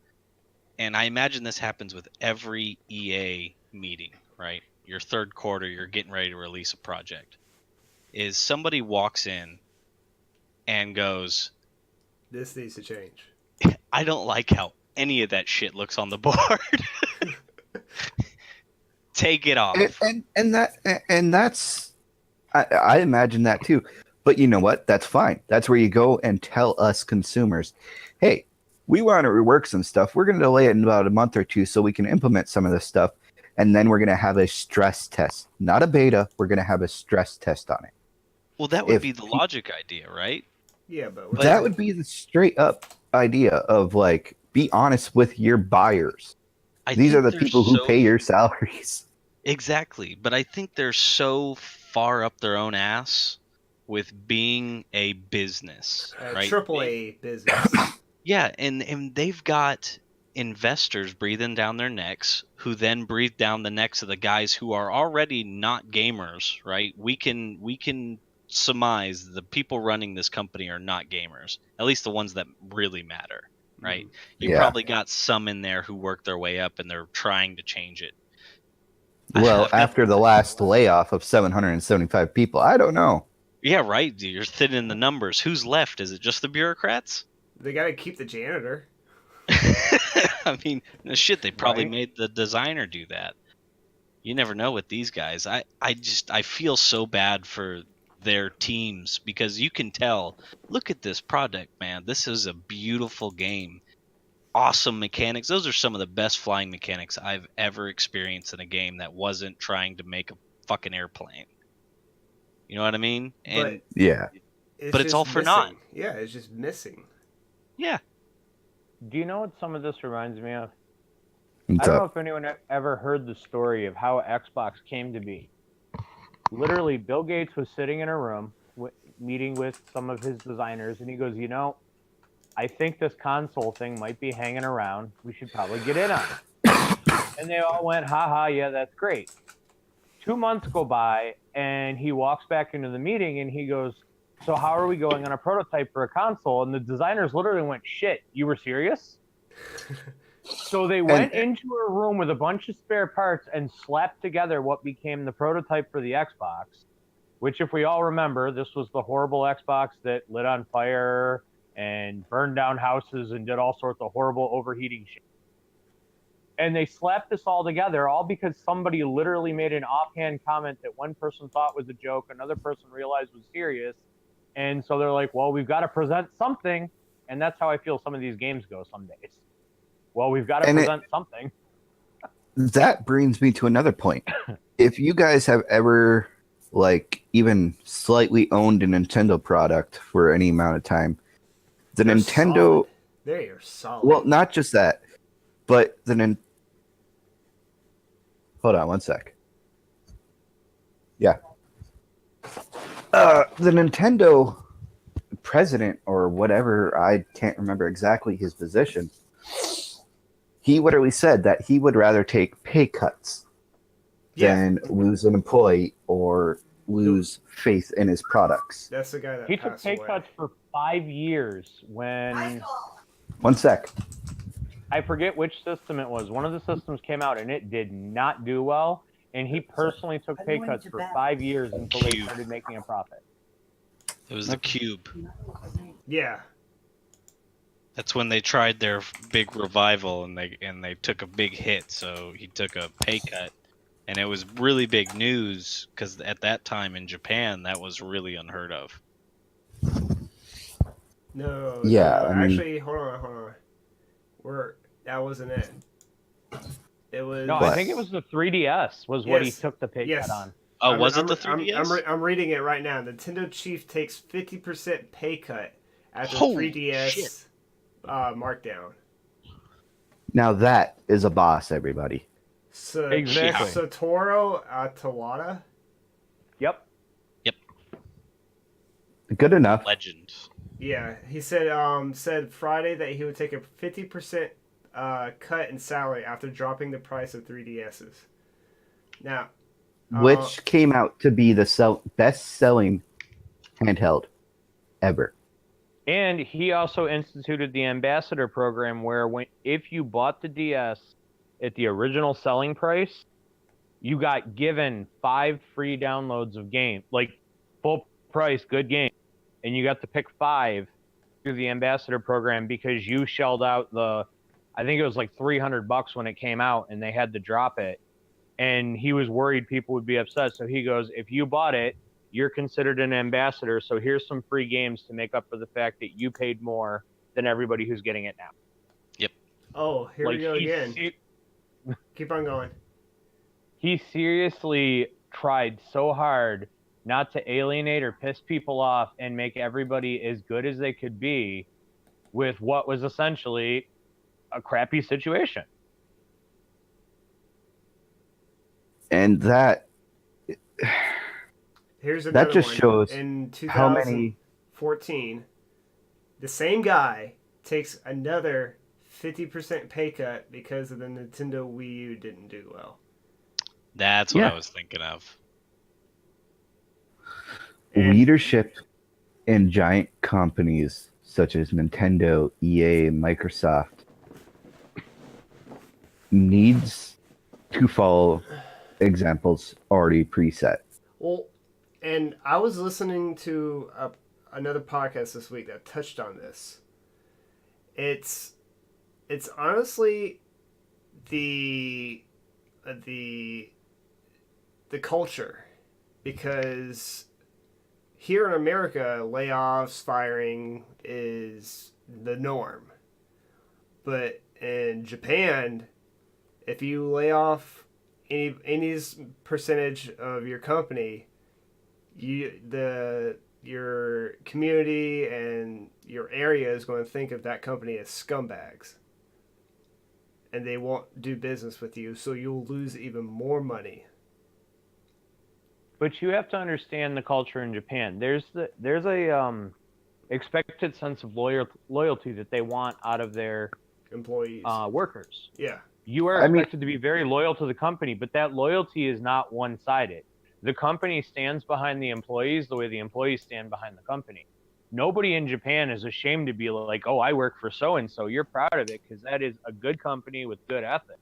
and I imagine this happens with every EA meeting, right? Your third quarter, you're getting ready to release a project. Is somebody walks in and goes, this needs to change. I don't like how any of that shit looks on the board. Take it off. And that's I imagine that too. But you know what? That's fine. That's where you go and tell us consumers, hey, we want to rework some stuff. We're going to delay it in about a month or two so we can implement some of this stuff. And then we're going to have a stress test. Not a beta. We're going to have a stress test on it. Well, that would be the logic idea, right? Yeah, but that would be the straight up idea of like, be honest with your buyers. These are the people who pay your salaries. Exactly. But I think they're so far up their own ass with being a business, right? AAA business. Yeah, and they've got investors breathing down their necks who then breathe down the necks of the guys who are already not gamers, right? We can surmise the people running this company are not gamers, at least the ones that really matter, right? You probably got some in there who work their way up and they're trying to change it. Well, after the last layoff of 775 people, I don't know. Yeah, right. You're thinning the numbers. Who's left? Is it just the bureaucrats? They got to keep the janitor. I mean, no shit, they probably made the designer do that. You never know with these guys. I feel so bad for their teams because you can tell, look at this product, man. This is a beautiful game. Awesome mechanics. Those are some of the best flying mechanics I've ever experienced in a game that wasn't trying to make a fucking airplane. You know what I mean? And but it's all for naught. Yeah, it's just missing. Yeah. Do you know what some of this reminds me of? I don't know if anyone ever heard the story of how Xbox came to be. Literally, Bill Gates was sitting in a room meeting with some of his designers, and he goes, I think this console thing might be hanging around. We should probably get in on it. And they all went, haha, yeah, that's great. 2 months go by, and he walks back into the meeting, and he goes, so how are we going on a prototype for a console? And the designers literally went, shit, you were serious? So they went into a room with a bunch of spare parts and slapped together what became the prototype for the Xbox, which, if we all remember, this was the horrible Xbox that lit on fire and burned down houses and did all sorts of horrible overheating shit. And they slapped this all together, all because somebody literally made an offhand comment that one person thought was a joke, another person realized was serious. And so they're like, well, we've got to present something. And that's how I feel some of these games go some days. Well, we've got to present something. That brings me to another point. If you guys have ever, like, even slightly owned a Nintendo product for any amount of time, the They're Nintendo... solid. They are solid. Well, not just that, but the Hold on one sec. Yeah. The Nintendo president or whatever, I can't remember exactly his position, he literally said that he would rather take pay cuts than lose an employee or lose faith in his products. That's the guy that he took passed pay away. cuts for 5 years when... One sec. I forget which system it was. One of the systems came out and it did not do well. And he personally took pay cuts for 5 years until they started making a profit. It was the Cube. Yeah. That's when they tried their big revival and they took a big hit. So he took a pay cut, and it was really big news because at that time in Japan that was really unheard of. No. Yeah, No. I mean... Actually, hold on. That wasn't it. It was. No, I think it was the 3DS was what he took the pay cut on. Oh, was it the 3DS? I'm reading it right now. Nintendo chief takes 50% pay cut after Holy 3DS shit. markdown. Now that is a boss, everybody. Exactly. Satoru Tawada. Yep. Good enough. Legend. Yeah, he said Friday that he would take a 50% cut in salary after dropping the price of 3DSs. Now, which came out to be the best-selling handheld ever. And he also instituted the ambassador program where if you bought the DS at the original selling price, you got given 5 free downloads of game, like full price, good game. And you got to pick 5 through the ambassador program because you shelled out I think it was like $300 when it came out and they had to drop it. And he was worried people would be upset. So he goes, if you bought it, you're considered an ambassador. So here's some free games to make up for the fact that you paid more than everybody who's getting it now. Yep. Oh, here we go again. Keep on going. He seriously tried so hard not to alienate or piss people off and make everybody as good as they could be with what was essentially a crappy situation. And that Here's another just one. shows in how many 2014, the same guy takes another 50% pay cut because of the Nintendo Wii U didn't do well. That's what I was thinking of. Leadership in giant companies such as Nintendo, EA, Microsoft needs to follow examples already preset. Well, and I was listening to another podcast this week that touched on this. It's honestly the culture, because here in America, layoffs, firing is the norm. But in Japan, if you lay off any percentage of your company, your community and your area is going to think of that company as scumbags. And they won't do business with you, so you'll lose even more money. But you have to understand the culture in Japan. There's a expected sense of loyalty that they want out of their Employees. workers. Yeah. You are I mean- expected to be very loyal to the company, but that loyalty is not one-sided. The company stands behind the employees the way the employees stand behind the company. Nobody in Japan is ashamed to be like, oh, I work for so-and-so. You're proud of it because that is a good company with good ethics.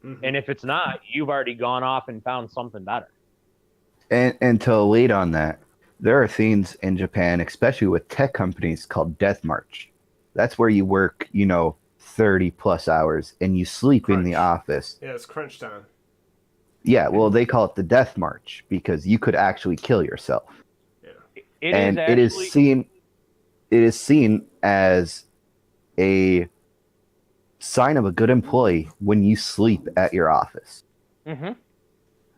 Mm-hmm. And if it's not, you've already gone off and found something better. And to lead on that, there are scenes in Japan, especially with tech companies, called Death March. That's where you work, 30 plus hours and you sleep in the Crunch. office. Yeah, it's crunch time. Yeah, well, they call it the Death March because you could actually kill yourself. It And is actually it is seen as a sign of a good employee when you sleep at your office. Mm-hmm.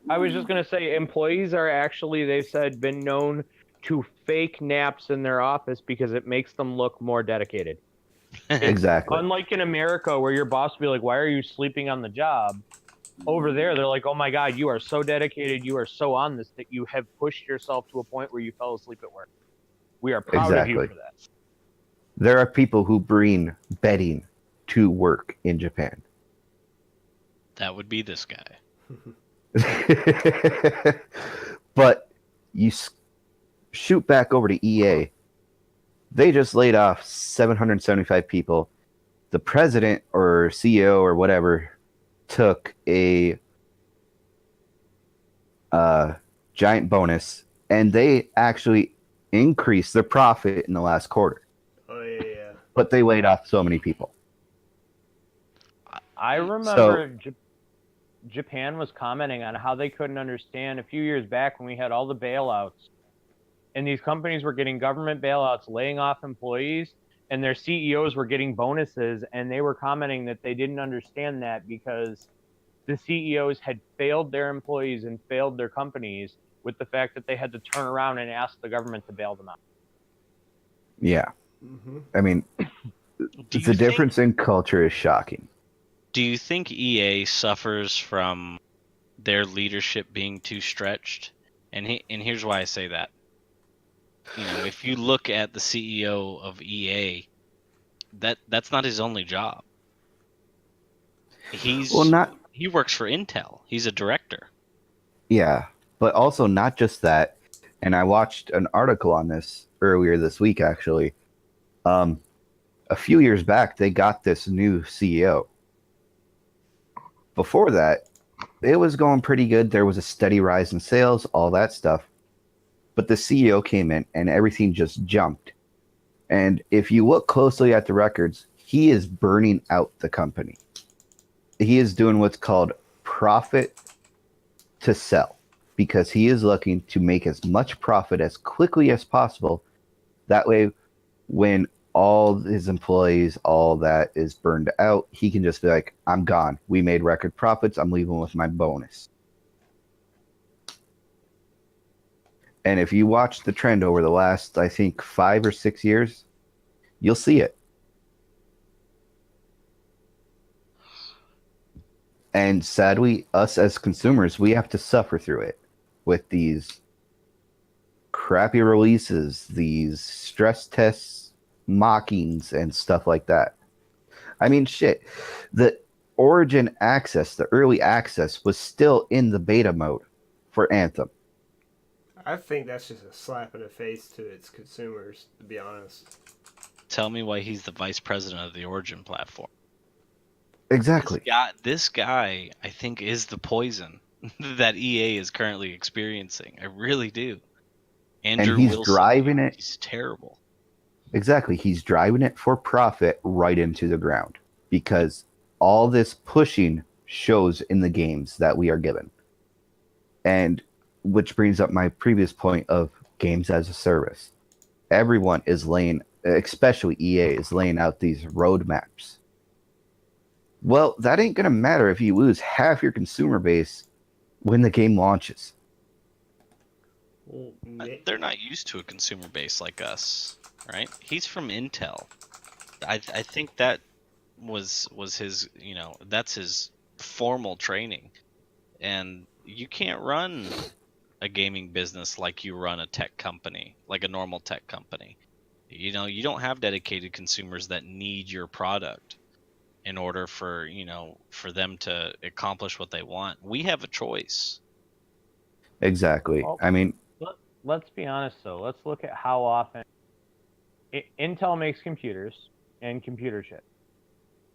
I was just going to say, employees are actually, they've said, been known to fake naps in their office because it makes them look more dedicated. Exactly. Unlike in America, where your boss will be like, why are you sleeping on the job? Over there, they're like, oh my God, you are so dedicated. You are so on this that you have pushed yourself to a point where you fell asleep at work. We are proud of you Exactly. for that. There are people who bring bedding to work in Japan. That would be this guy. But you shoot back over to EA. They just laid off 775 people. The president or CEO or whatever took a giant bonus, and they actually increased their profit in the last quarter. Oh yeah. But they laid off so many people. I remember Japan was commenting on how they couldn't understand a few years back when we had all the bailouts and these companies were getting government bailouts, laying off employees, and their CEOs were getting bonuses, and they were commenting that they didn't understand that because the CEOs had failed their employees and failed their companies with the fact that they had to turn around and ask the government to bail them out. Yeah. Mm-hmm. I mean, the difference in culture is shocking. Do you think EA suffers from their leadership being too stretched? And here's why I say that. If you look at the CEO of EA, that's not his only job. He works for Intel. He's a director. Yeah, but also not just that. And I watched an article on this earlier this week, actually. A few years back, they got this new CEO. Before that, it was going pretty good. There was a steady rise in sales, all that stuff. But the CEO came in and everything just jumped. And if you look closely at the records, he is burning out the company. He is doing what's called profit to sell because he is looking to make as much profit as quickly as possible. That way, when all his employees, all that is burned out, he can just be like, I'm gone. We made record profits. I'm leaving with my bonus. And if you watch the trend over the last, I think, 5 or 6 years, you'll see it. And sadly, us as consumers, we have to suffer through it with these crappy releases, these stress tests, mockings, and stuff like that. I mean, shit. The Origin access, the early access, was still in the beta mode for Anthem. I think that's just a slap in the face to its consumers, to be honest. Tell me why he's the vice president of the Origin platform. Exactly. This guy, I think, is the poison that EA is currently experiencing. I really do. Andrew And he's Wilson, driving it. He's terrible. Exactly. He's driving it for profit right into the ground because all this pushing shows in the games that we are given. And which brings up my previous point of games as a service. Everyone is laying, especially EA, is laying out these roadmaps. Well, that ain't going to matter if you lose half your consumer base when the game launches. Well, They're not used to a consumer base like us, right? He's from Intel. I think that was his, that's his formal training. And you can't run a gaming business like you run a tech company, like a normal tech company. You don't have dedicated consumers that need your product in order for for them to accomplish what they want. We have a choice. Exactly. Well, I mean, let's be honest though. Let's look at how often Intel makes computers and computer chips,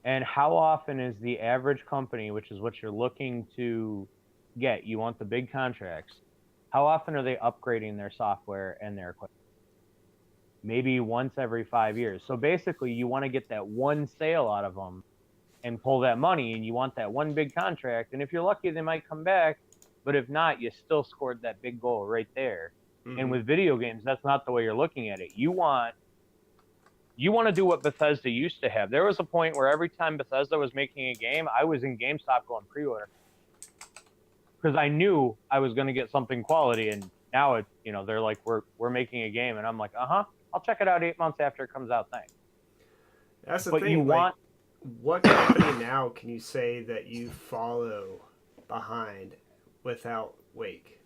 and how often is the average company, which is what you're looking to get, you want the big contracts, how often are they upgrading their software and their equipment? Maybe once every 5 years. So basically, you want to get that one sale out of them and pull that money, and you want that one big contract. And if you're lucky, they might come back. But if not, you still scored that big goal right there. Mhm. And with video games, that's not the way you're looking at it. You want to do what Bethesda used to have. There was a point where every time Bethesda was making a game, I was in GameStop going pre-order because I knew I was going to get something quality. And now it's they're like we're making a game, and I'm like, I'll check it out 8 months after it comes out. Thanks. That's the But thing. you want what company now can you say that you follow behind without Wake?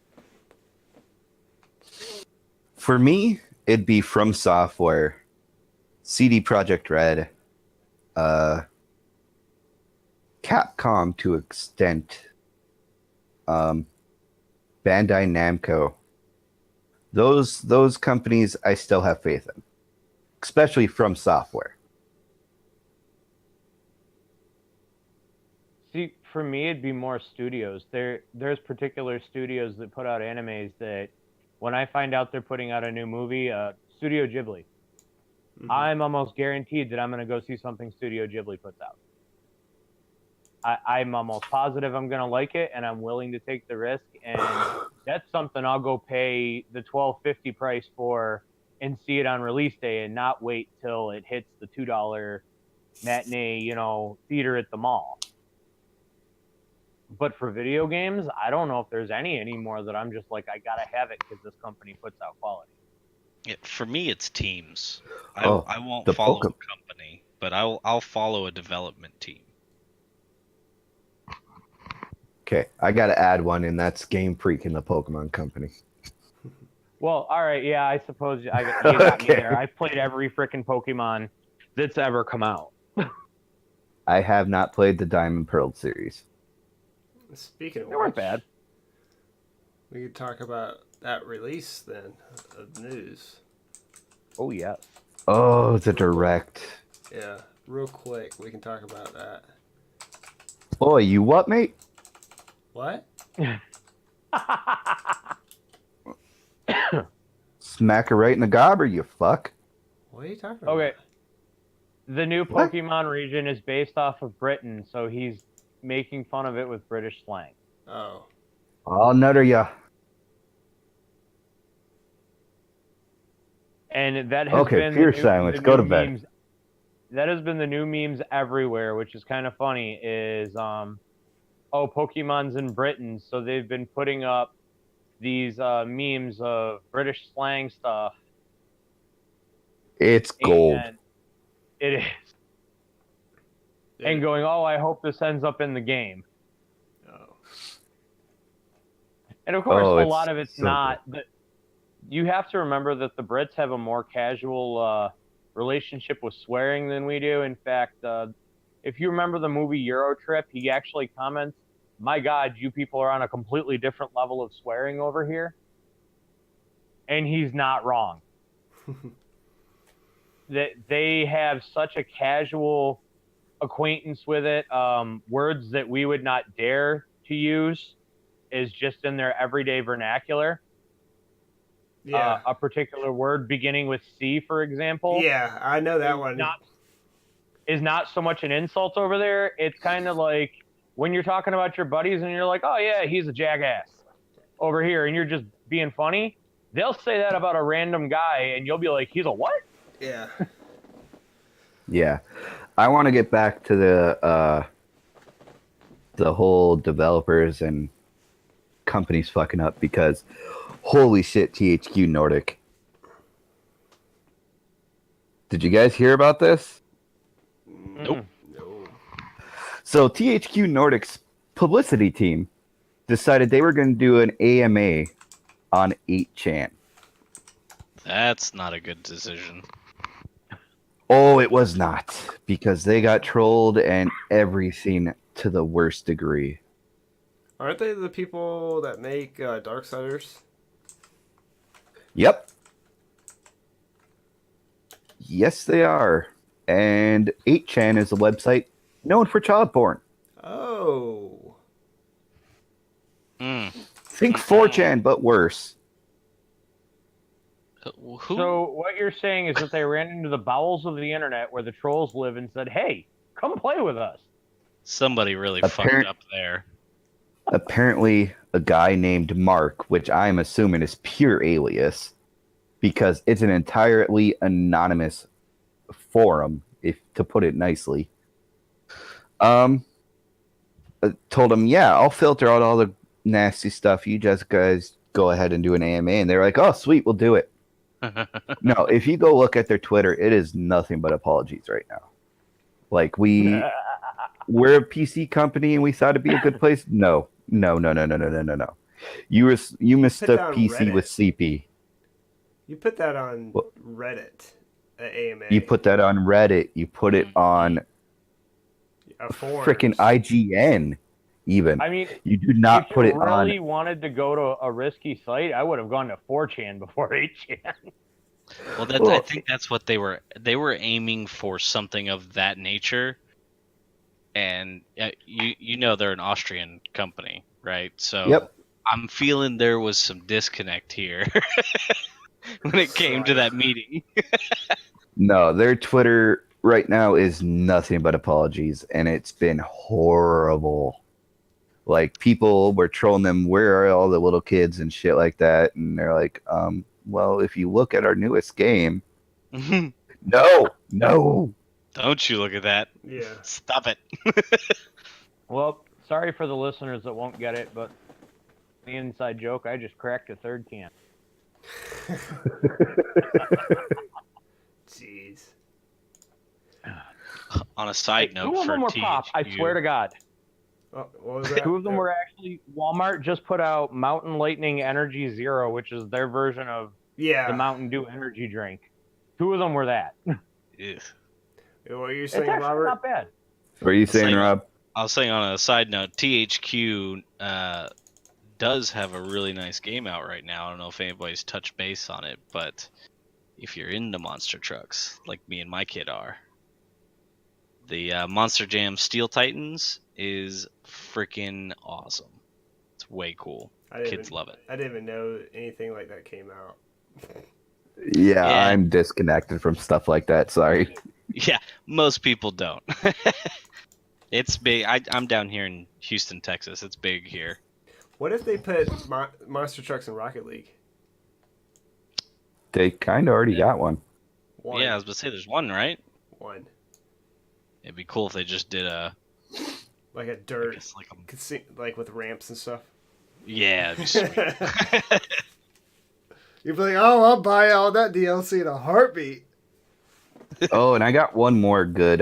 for me, it'd be From Software, CD Projekt Red, Capcom to extent, Bandai Namco. Those companies I still have faith in, especially From Software. See, for me, it'd be more studios. There's particular studios that put out animes that, when I find out they're putting out a new movie, Studio Ghibli, I'm almost guaranteed that I'm going to go see something Studio Ghibli puts out. I'm almost positive I'm going to like it, and I'm willing to take the risk. And that's something I'll go pay the $12.50 price for and see it on release day, and not wait till it hits the $2 matinee, theater at the mall. But for video games, I don't know if there's any anymore that I'm just like, I gotta have it because this company puts out quality. For me, it's teams. I Oh, won't the follow Poke- a company, but I'll follow a development team. Okay, I got to add one, and that's Game Freak and the Pokemon Company. Well, all right, yeah, I suppose you got me Okay. there. I've played every freaking Pokemon that's ever come out. I have not played the Diamond Pearl series. Speaking of They weren't which, bad. we could talk about that release then of news. Oh yes. Oh, the Direct. Yeah, real quick, we can talk about that. Boy, you what, mate? What? Smack her right in the gobber, you fuck. What are you talking about? Okay. The new What? Pokemon region is based off of Britain, so he's making fun of it with British slang. Oh. I'll nutter ya. And that has Okay, been fierce silence. the Go new to bed. memes. That has been the new memes everywhere, which is kind of funny. Is Pokemon's in Britain, so they've been putting up these memes of British slang stuff. It's gold. And it is. And going, I hope this ends up in the game. Oh. And of course, Oh, a it's lot of it's so not. But you have to remember that the Brits have a more casual relationship with swearing than we do. In fact, if you remember the movie Euro Trip, he actually comments, "My God, you people are on a completely different level of swearing over here." And he's not wrong. That they have such a casual acquaintance with it. Words that we would not dare to use is just in their everyday vernacular. Yeah. A particular word beginning with C, for example. Yeah, I know that one. Is not so much an insult over there. It's kind of like when you're talking about your buddies and you're like, oh yeah, he's a jackass over here, and you're just being funny. They'll say that about a random guy, and you'll be like, he's a what? Yeah. Yeah. I want to get back to the whole developers and companies fucking up, because holy shit, THQ Nordic. Did you guys hear about this? Nope. No. So THQ Nordic's publicity team decided they were going to do an AMA on 8chan. That's not a good decision. Oh, it was not, because they got trolled and everything to the worst degree. Aren't they the people that make Darksiders? Yep. Yes, they are. And 8chan is a website known for child porn. Oh. Mm. Think 4chan, but worse. Who? So what you're saying is that they ran into the bowels of the internet where the trolls live and said, "Hey, come play with us." Somebody really Apparent- fucked up there. Apparently, a guy named Mark, which I'm assuming is pure alias, because it's an entirely anonymous forum, if to put it nicely. Told him, yeah, I'll filter out all the nasty stuff. You just guys go ahead and do an AMA. And they're like, oh, sweet, we'll do it. No, if you go look at their Twitter, it is nothing but apologies right now. Like, we're a PC company and we thought it'd be a good place. No. You mistook that on PC Reddit. with CP. You put that on Well- Reddit, AMA. You put that on Reddit. You put it on a forum. freaking IGN. Even I mean, you do not if you put it really on. wanted to go to a risky site, I would have gone to 4chan before 8chan. Well, I Well- think that's what they were. They were aiming for something of that nature, and you know they're an Austrian company, right? So Yep. I'm feeling there was some disconnect here when it came to that meeting. No, their Twitter right now is nothing but apologies, and it's been horrible. Like, people were trolling them, where are all the little kids and shit like that? And they're like, well, if you look at our newest game, no. Don't you look at that? Yeah. Stop it. Well, sorry for the listeners that won't get it, but the inside joke, I just cracked a third can. Jeez. On a side Hey, note, two of for them were pop. I THQ, swear to God. Oh, what was that? Two of them were actually Walmart just put out Mountain Lightning Energy Zero, which is their version of Yeah. the Mountain Dew energy drink. Two of them were that. Ugh. What are you It's saying, actually Robert? not bad. What are you saying, Same. Rob? I was saying on a side note, THQ does have a really nice game out right now. I don't know if anybody's touched base on it, but if you're into monster trucks, like me and my kid are, the Monster Jam Steel Titans is freaking awesome. It's way cool. Kids love it. I didn't even know anything like that came out. Yeah, Yeah. I'm disconnected from stuff like that. Sorry. Yeah, most people don't. It's big. I'm down here in Houston, Texas. It's big here. What if they put monster trucks in Rocket League? They kind of already got one. One. Yeah, I was about to say there's one, right? One. It'd be cool if they just did a, Like a I dirt, guess like with ramps and stuff. yeah, it'd be sweet. You'd be like, oh, I'll buy all that DLC in a heartbeat. Oh, and I got one more good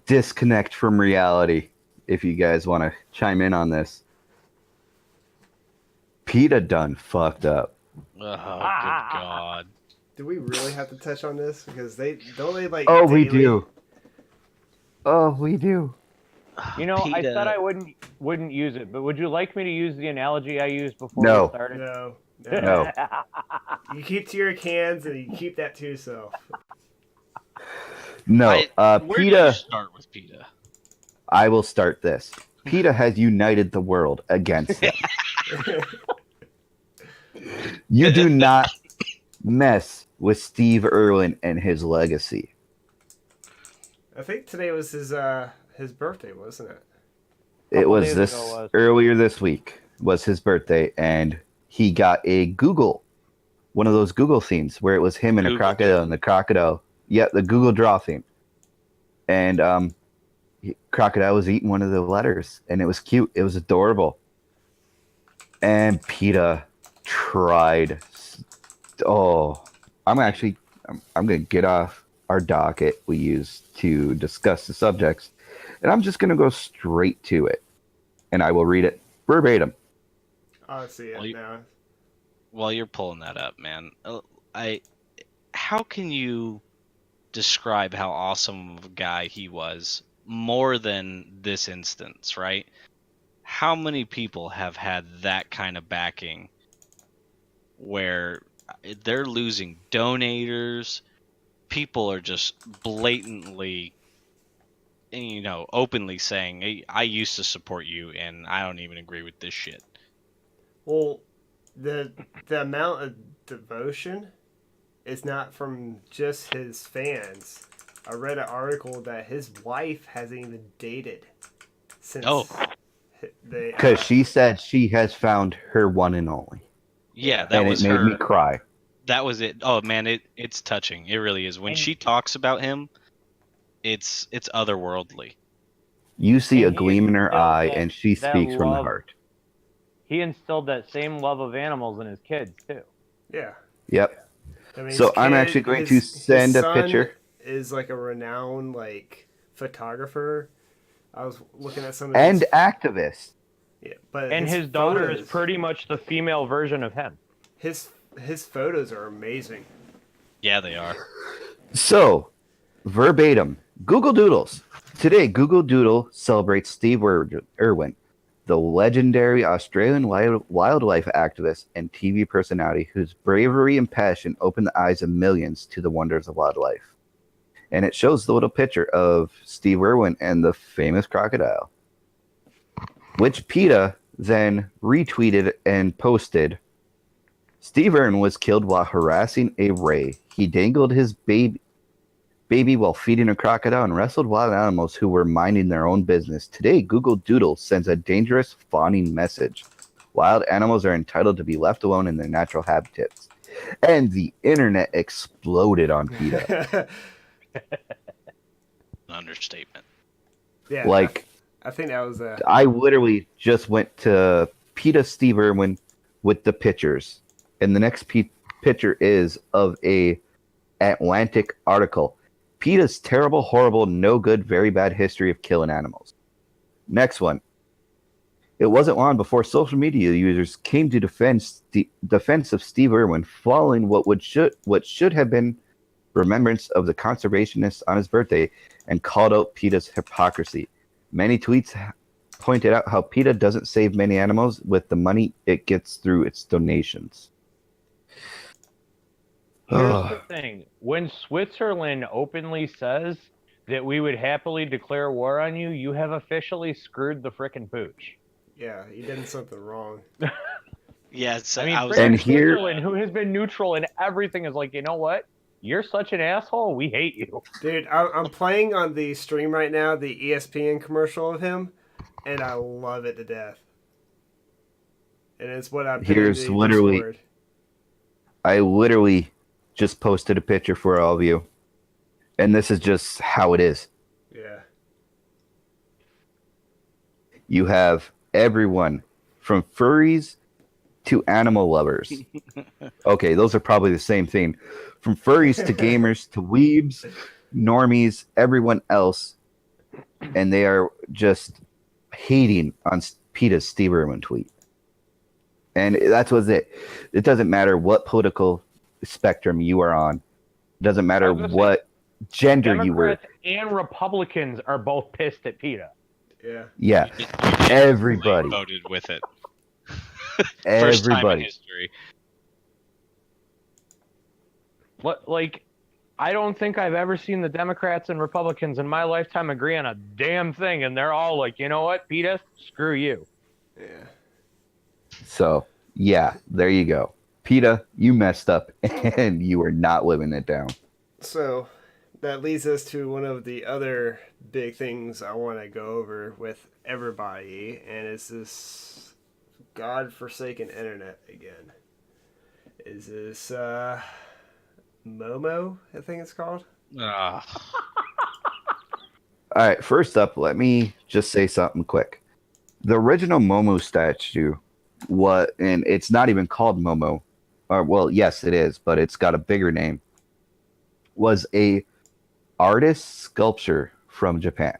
disconnect from reality, if you guys want to chime in on this. PETA done fucked up. Oh, good God. Do we really have to touch on this? Because they like. Oh, we daily- do. Oh, we do. You know, I PETA. said I wouldn't use it, but would you like me to use the analogy I used before No. we started? No. No. You keep to your cans and you keep that to yourself. No. Where do you PETA, start with PETA? I will start this. PETA has united the world against them. You do not mess with Steve Irwin and his legacy. I think today was his birthday, wasn't it? It Couple was days this ago was. earlier this week was his birthday, and he got a Google, one of those Google themes where it was him and a Google crocodile, theme. and the crocodile, yeah, the Google Draw theme, and crocodile was eating one of the letters, and it was cute, it was adorable, and PETA tried. Oh, I'm gonna get off our docket we use to discuss the subjects, and I'm just gonna go straight to it, and I will read it verbatim. Oh, I see it Well, you- now. While you're pulling that up, man, how can you describe how awesome of a guy he was more than this instance, right? How many people have had that kind of backing where they're losing donators, people are just blatantly, openly saying, hey, I used to support you and I don't even agree with this shit. Well, the amount of devotion is not from just his fans. I read an article that his wife hasn't even dated since they. Because she said she has found her one and only. Yeah, that and was it made her. me cry. That was it. Oh man, it's touching. It really is. When And- she talks about him, it's otherworldly. You see a And he gleam in her instilled eye, that- and she that speaks from the love. heart. He instilled that same love of animals in his kids too. Yeah. Yep. I mean, So his I'm kid- actually going his- to send his a picture. son is like a renowned photographer. I was looking at some of And his, activist. yeah, but And his daughter is photos- pretty much the female version of him. his photos are amazing. Yeah, they are. So, verbatim, Google Doodles. Today, Google Doodle celebrates Steve Irwin, the legendary Australian wildlife activist and TV personality whose bravery and passion opened the eyes of millions to the wonders of wildlife. And it shows the little picture of Steve Irwin and the famous crocodile, which PETA then retweeted and posted. Steve Irwin was killed while harassing a ray. He dangled his baby while feeding a crocodile and wrestled wild animals who were minding their own business. Today, Google Doodle sends a dangerous fawning message. Wild animals are entitled to be left alone in their natural habitats. And the internet exploded on PETA. An understatement. Yeah, Like, I think that was a. I literally just went to PETA Steve Irwin with the pictures. And the next picture is of a Atlantic article. PETA's terrible, horrible, no good, very bad history of killing animals. Next one. It wasn't long before social media users came to defense of Steve Irwin following what should have been remembrance of the conservationist on his birthday and called out PETA's hypocrisy. Many tweets pointed out how PETA doesn't save many animals with the money it gets through its donations. Here's the thing. When Switzerland openly says that we would happily declare war on you, you have officially screwed the frickin' pooch. Yeah, he did something wrong. Yeah, I mean, was, frickin' And here- Switzerland, who has been neutral in everything, is like, you know what? You're such an asshole. We hate you. Dude, I'm playing on the stream right now the ESPN commercial of him, and I love it to death. And it's what I put Here's in the literally- Discord. I literally just posted a picture for all of you. And this is just how it is. Yeah. You have everyone from furries to animal lovers. Okay, those are probably the same thing. From furries to gamers to weebs, normies, everyone else. And they are just hating on PETA's Steve Irwin tweet. And that's what's it. It doesn't matter what political spectrum you are on. It doesn't matter I was gonna what gender you were. Democrats and Republicans are both pissed at PETA. Yeah. Yeah, you everybody. voted with it. First time in Everybody. history. Like, I don't think I've ever seen the Democrats and Republicans in my lifetime agree on a damn thing, and they're all like, you know what, PETA, screw you. Yeah. So, yeah, there you go. PETA, you messed up and you are not living it down. So that leads us to one of the other big things I want to go over with everybody, and it's this godforsaken internet again. Is this Momo, I think it's called? All right, first up, let me just say something quick. The original Momo statue, and it's not even called Momo, or well, yes, it is, but it's got a bigger name, was a artist sculpture from Japan.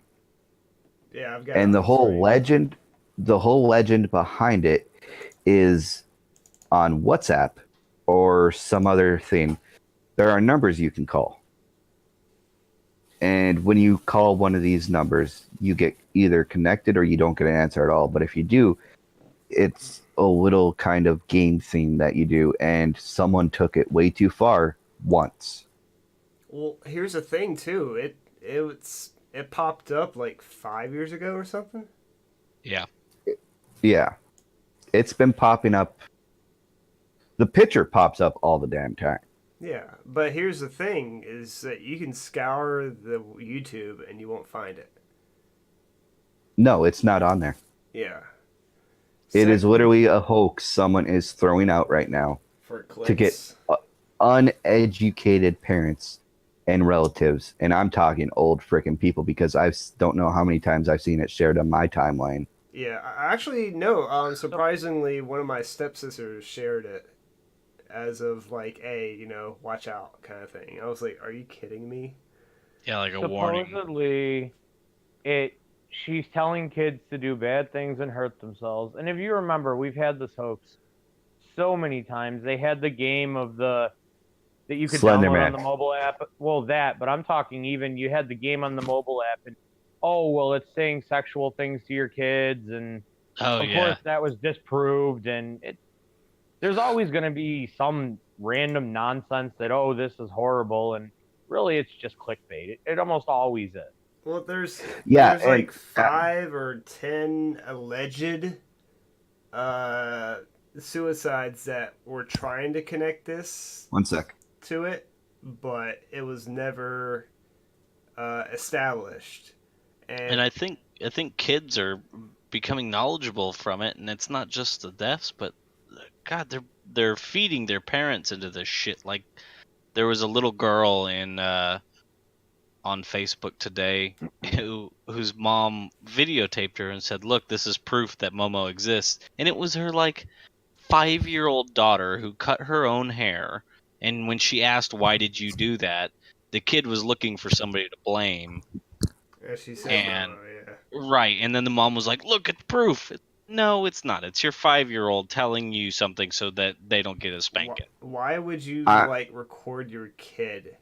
Yeah, I've got. And it the on whole screen. legend behind it is on WhatsApp or some other thing. there are numbers you can call. And when you call one of these numbers, you get either connected or you don't get an answer at all. But if you do, it's a little kind of game thing that you do, and someone took it way too far once. Well, here's the thing too. It popped up like 5 years ago or something. Yeah. Yeah. It's been popping up. The picture pops up all the damn time. Yeah, but here's the thing: is that you can scour the YouTube and you won't find it. No, it's not on there. Yeah. It is Sec- literally a hoax someone is throwing out right now for clicks. to get uneducated parents and relatives, and I'm talking old freaking people because I don't know how many times I've seen it shared on my timeline. Yeah, actually, no. Surprisingly, one of my stepsisters shared it as of like, "Hey, watch out," kind of thing. I was like, "Are you kidding me?" Yeah, like a warning. Supposedly, she's telling kids to do bad things and hurt themselves. And if you remember, we've had this hoax so many times. They had the game of that you could Slender download Man. on the mobile app. Well, but I'm talking even you had the game on the mobile app, and it's saying sexual things to your kids, and Oh of yeah. course that was disproved. And there's always going to be some random nonsense that this is horrible, and really it's just clickbait. It almost always is. Well, there's Yeah, like and 5 or 10 alleged suicides that were trying to connect this one sec. to it, but it was never established. And I think kids are becoming knowledgeable from it, and it's not just the deaths, but God, they're feeding their parents into this shit. Like there was a little girl on Facebook today whose mom videotaped her and said, "Look, this is proof that Momo exists." And it was her like 5-year-old daughter who cut her own hair, and when she asked why did you do that, the kid was looking for somebody to blame. As she said, And yeah. right, and then the mom was like, "Look, it's proof." No, it's not. It's your 5-year-old telling you something so that they don't get a spanking. Why would you record your kid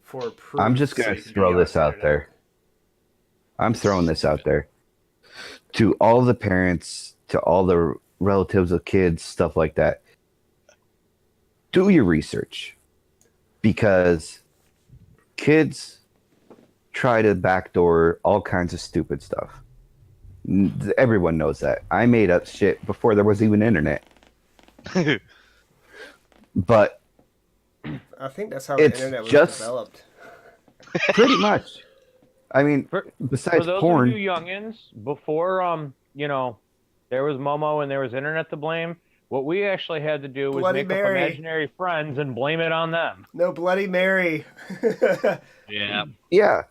for proof? I'm just gonna throw this out there. I'm throwing this out there to all the parents, to all the relatives of kids, stuff like that. Do your research, because kids try to backdoor all kinds of stupid stuff. Everyone knows that. I made up shit before there was even internet. But I think that's how the internet was developed. Pretty much. I mean, besides for those porn. of you youngins, before there was Momo and there was internet to blame, what we actually had to do was make up imaginary friends and blame it on them. No Bloody Mary. Yeah. Yeah.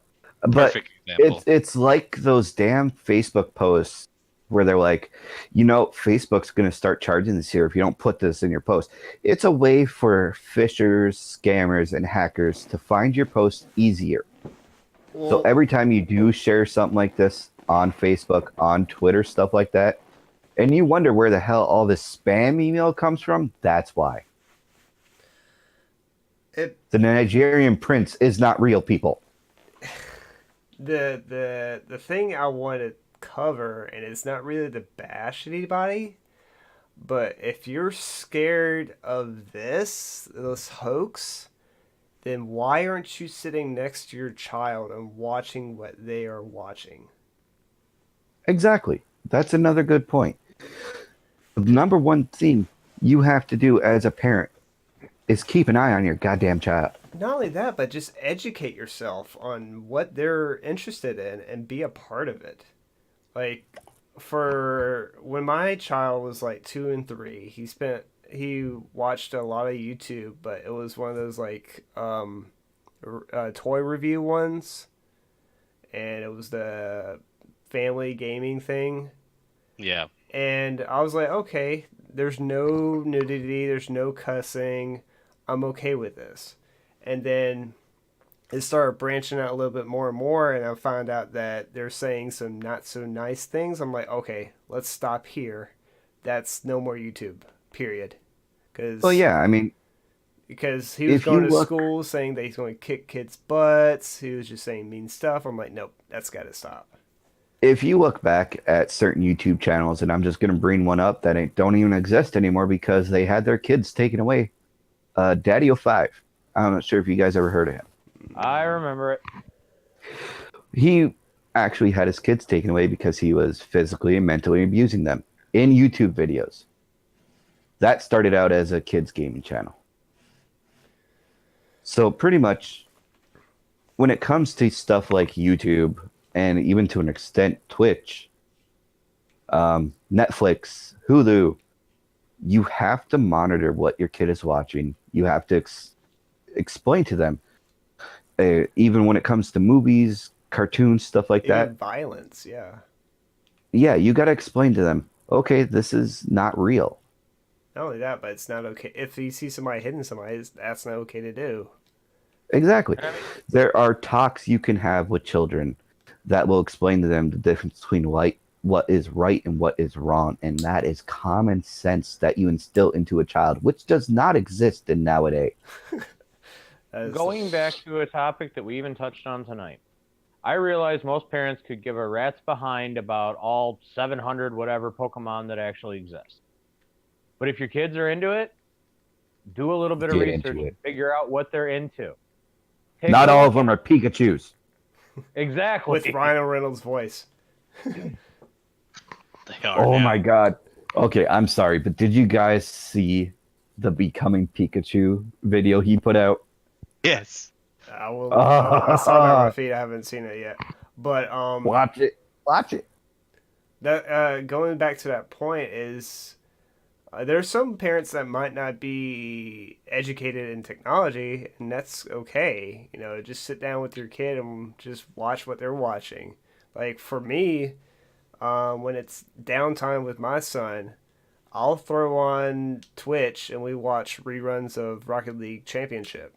But Perfect example. It's like those damn Facebook posts where they're like, Facebook's going to start charging this year if you don't put this in your post. It's a way for fishers, scammers, and hackers to find your post easier. Well, so every time you do share something like this on Facebook, on Twitter, stuff like that, and you wonder where the hell all this spam email comes from, that's why. The Nigerian prince is not real, people. The thing I want to cover, and it's not really to bash anybody, but if you're scared of this hoax, then why aren't you sitting next to your child and watching what they are watching? Exactly. That's another good point. The number one thing you have to do as a parent is keep an eye on your goddamn child. Not only that, but just educate yourself on what they're interested in and be a part of it. Like, for when my child was like 2 and 3, he watched a lot of YouTube, but it was one of those like toy review ones, and it was the family gaming thing. Yeah. And I was like, okay, there's no nudity, there's no cussing, I'm okay with this. And then it started branching out a little bit more and more, and I found out that they're saying some not so nice things. I'm like, okay, let's stop here. That's no more YouTube, period. Well, yeah, I mean, because he was If you going to look, school saying that he's going to kick kids' butts. He was just saying mean stuff. I'm like, nope, that's got to stop. if you look back at certain YouTube channels, and I'm just gonna bring one up that don't even exist anymore because they had their kids taken away. Daddy05. I'm not sure if you guys ever heard of him. I remember it. He actually had his kids taken away because he was physically and mentally abusing them in YouTube videos. That started out as a kids gaming channel. So pretty much when it comes to stuff like YouTube and even to an extent Twitch, Netflix, Hulu, you have to monitor what your kid is watching. You have to explain to them, even when it comes to movies, cartoons, stuff like Even that. violence, yeah. Yeah, you got to explain to them, okay, this is not real. Not only that, but it's not okay. If you see somebody hitting somebody, that's not okay to do. Exactly. I mean, There are talks you can have with children that will explain to them the difference between what is right and what is wrong. And that is common sense that you instill into a child, which does not exist in nowadays. going back to a topic that we even touched on tonight, I realize most parents could give a rat's behind about all 700 whatever Pokemon that actually exist. But if your kids are into it, do a little bit of Get research into and it. figure out what they're into. Take Not a all look of them at- are Pikachus. Exactly. With Ryan Reynolds' voice. They are Oh now. my God. Okay, I'm sorry, but did you guys see the Becoming Pikachu video he put out? Yes. I saw that on my feed. I haven't seen it yet. But Watch it. Watch it. that going back to that point is there's some parents that might not be educated in technology, and that's okay. You know, just sit down with your kid and just watch what they're watching. Like for me, when it's downtime with my son, I'll throw on Twitch and we watch reruns of Rocket League Championship.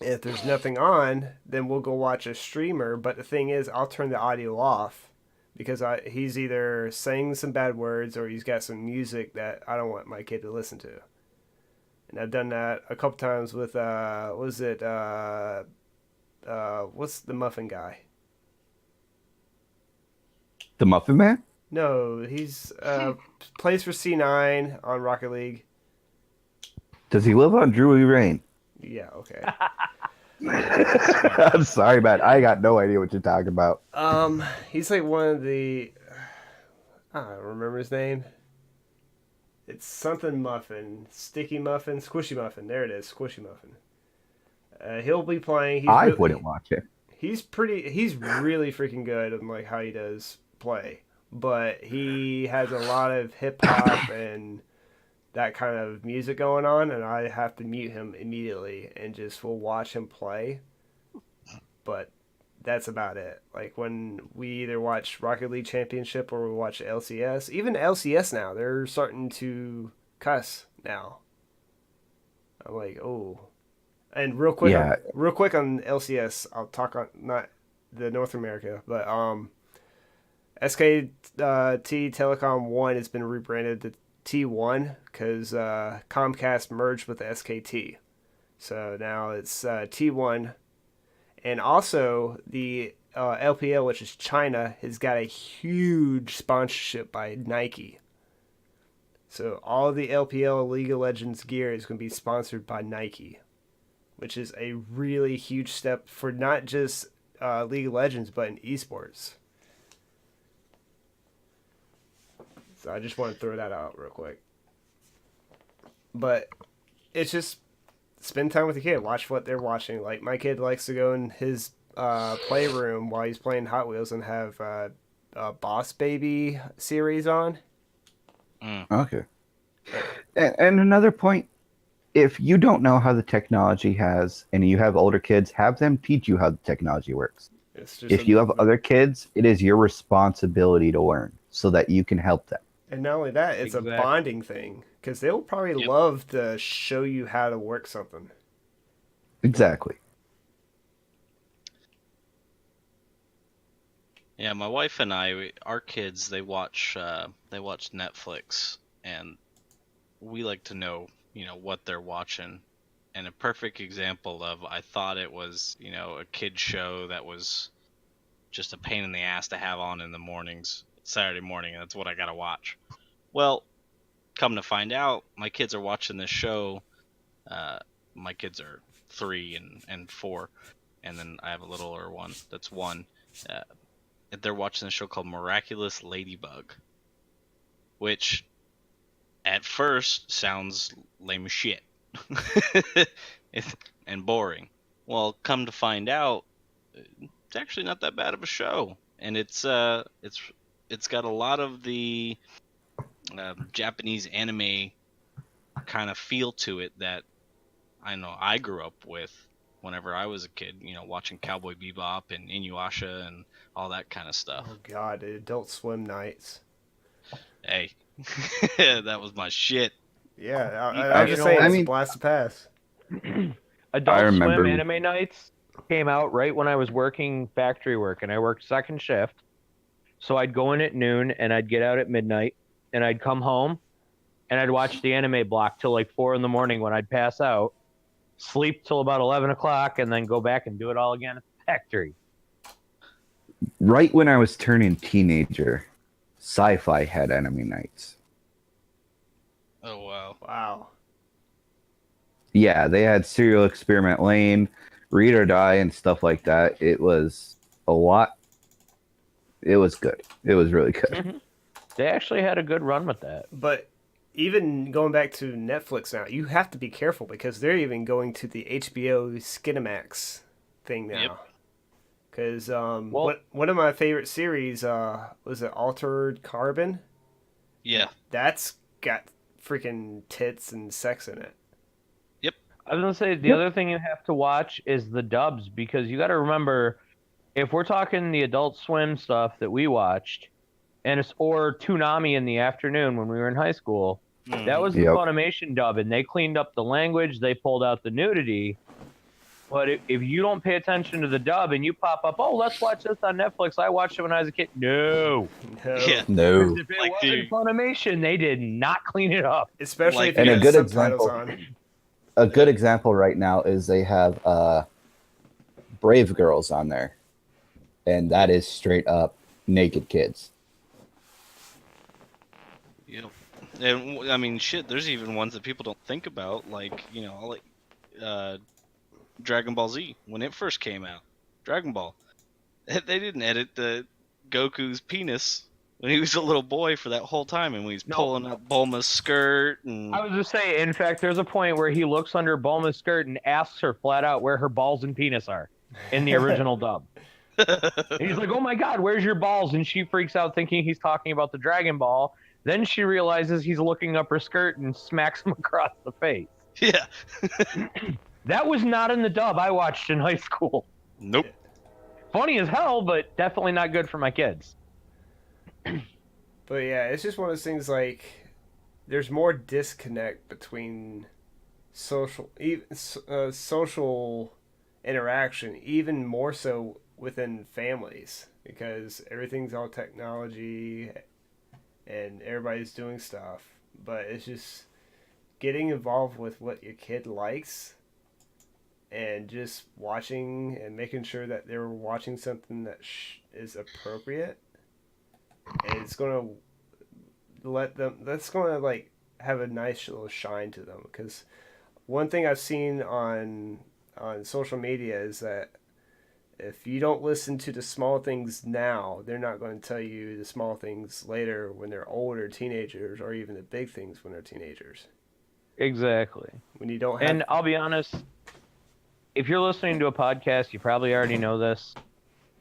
If there's nothing on, then we'll go watch a streamer. But the thing is, I'll turn the audio off because he's either saying some bad words or he's got some music that I don't want my kid to listen to. And I've done that a couple times with what's the Muffin guy? The Muffin Man? No, he's plays for C9 on Rocket League. Does he live on Drury Rain? Yeah, okay. I'm sorry, man. I got no idea what you're talking about. He's like one of the I don't remember his name. It's something muffin, sticky muffin, squishy muffin. There it is, squishy muffin. He'll be playing. I wouldn't watch it. He's really freaking good in like how he does play, but he has a lot of hip hop and that kind of music going on, and I have to mute him immediately and just will watch him play. But that's about it. Like when we either watch Rocket League Championship or we watch LCS, even LCS now, they're starting to cuss now. I'm like, oh. And real quick, Yeah. real quick on LCS, I'll talk on not the North America, but SKT Telecom 1 has been rebranded to T1 because Comcast merged with the SKT. So now it's T1. And also, the LPL, which is China, has got a huge sponsorship by Nike. So all the LPL League of Legends gear is going to be sponsored by Nike, which is a really huge step for not just League of Legends, but in esports. So I just want to throw that out real quick. But it's just spend time with the kid. Watch what they're watching. Like my kid likes to go in his playroom while he's playing Hot Wheels and have a Boss Baby series on. Okay. And another point, if you don't know how the technology has and you have older kids, have them teach you how the technology works. It's just If you have other kids, it is your responsibility to learn so that you can help them. And not only that, it's Exactly. a bonding thing because they'll probably love to show you how to work something. Exactly. Yeah, my wife and our kids, they watch Netflix, and we like to know, what they're watching. and a perfect example of I thought it was, a kid show that was just a pain in the ass to have on in the mornings, Saturday morning. That's what I gotta watch. Well, come to find out, my kids are watching this show. Uh, my kids are 3 and 4, and then I have a littler one that's 1. Uh, they're watching a show called Miraculous Ladybug, which at first sounds lame as shit and boring. Well, come to find out, it's actually not that bad of a show, and it's got a lot of the Japanese anime kind of feel to it that I know I grew up with whenever I was a kid. Watching Cowboy Bebop and Inuyasha and all that kind of stuff. Oh God, the Adult Swim nights. Hey, that was my shit. Yeah, I was just saying, it's a blast to pass. Adult Swim anime nights came out right when I was working factory work, and I worked second shift. So I'd go in at noon, and I'd get out at midnight, and I'd come home, and I'd watch the anime block till like 4 in the morning when I'd pass out, sleep till about 11 o'clock, and then go back and do it all again at the factory. Right when I was turning teenager, Sci-Fi had anime nights. Oh, wow. Wow. Yeah, they had Serial Experiment Lane, Read or Die, and stuff like that. It was a lot. It was good. It was really good. Mm-hmm. They actually had a good run with that. But even going back to Netflix now, you have to be careful because they're even going to the HBO Skinamax thing now. Because one of my favorite series was it Altered Carbon? Yeah. That's got freaking tits and sex in it. Yep. I was going to say, the other thing you have to watch is the dubs, because you got to remember, if we're talking the Adult Swim stuff that we watched, or Toonami in the afternoon when we were in high school, that was the Funimation dub, and they cleaned up the language, they pulled out the nudity. But if you don't pay attention to the dub and you pop up, oh, let's watch this on Netflix. I watched it when I was a kid. No. Yeah. No. If it wasn't Funimation, they did not clean it up. Especially if and you a got good subtitles example, on. A good example right now is they have Brave Girls on there. And that is straight up naked kids. Yeah. And I mean, shit, there's even ones that people don't think about, like, Dragon Ball Z when it first came out. Dragon Ball. They didn't edit the Goku's penis when he was a little boy for that whole time, and when he's pulling up Bulma's skirt. And I was just saying, in fact, there's a point where he looks under Bulma's skirt and asks her flat out where her balls and penis are in the original dub. And he's like, oh my God, where's your balls? And she freaks out thinking he's talking about the Dragon Ball. Then she realizes he's looking up her skirt and smacks him across the face. Yeah. That was not in the dub I watched in high school. Nope. Funny as hell, but definitely not good for my kids. But yeah, it's just one of those things, like, there's more disconnect between social interaction, even more so within families, because everything's all technology and everybody's doing stuff. But it's just getting involved with what your kid likes and just watching and making sure that they're watching something that is appropriate. And it's going to that's going to, like, have a nice little shine to them. Because one thing I've seen on social media is that if you don't listen to the small things now, they're not going to tell you the small things later when they're older, teenagers, or even the big things when they're teenagers. Exactly. When you don't have... And I'll be honest, if you're listening to a podcast, you probably already know this,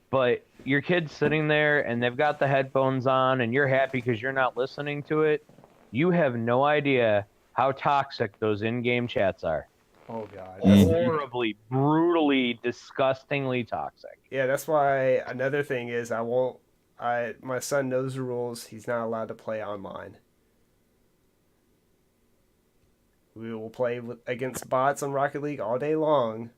but your kid's sitting there and they've got the headphones on and you're happy because you're not listening to it. You have no idea how toxic those in-game chats are. Oh, God. Horribly, brutally, disgustingly toxic. Yeah, that's why another thing is my son knows the rules. He's not allowed to play online. We will play against bots on Rocket League all day long,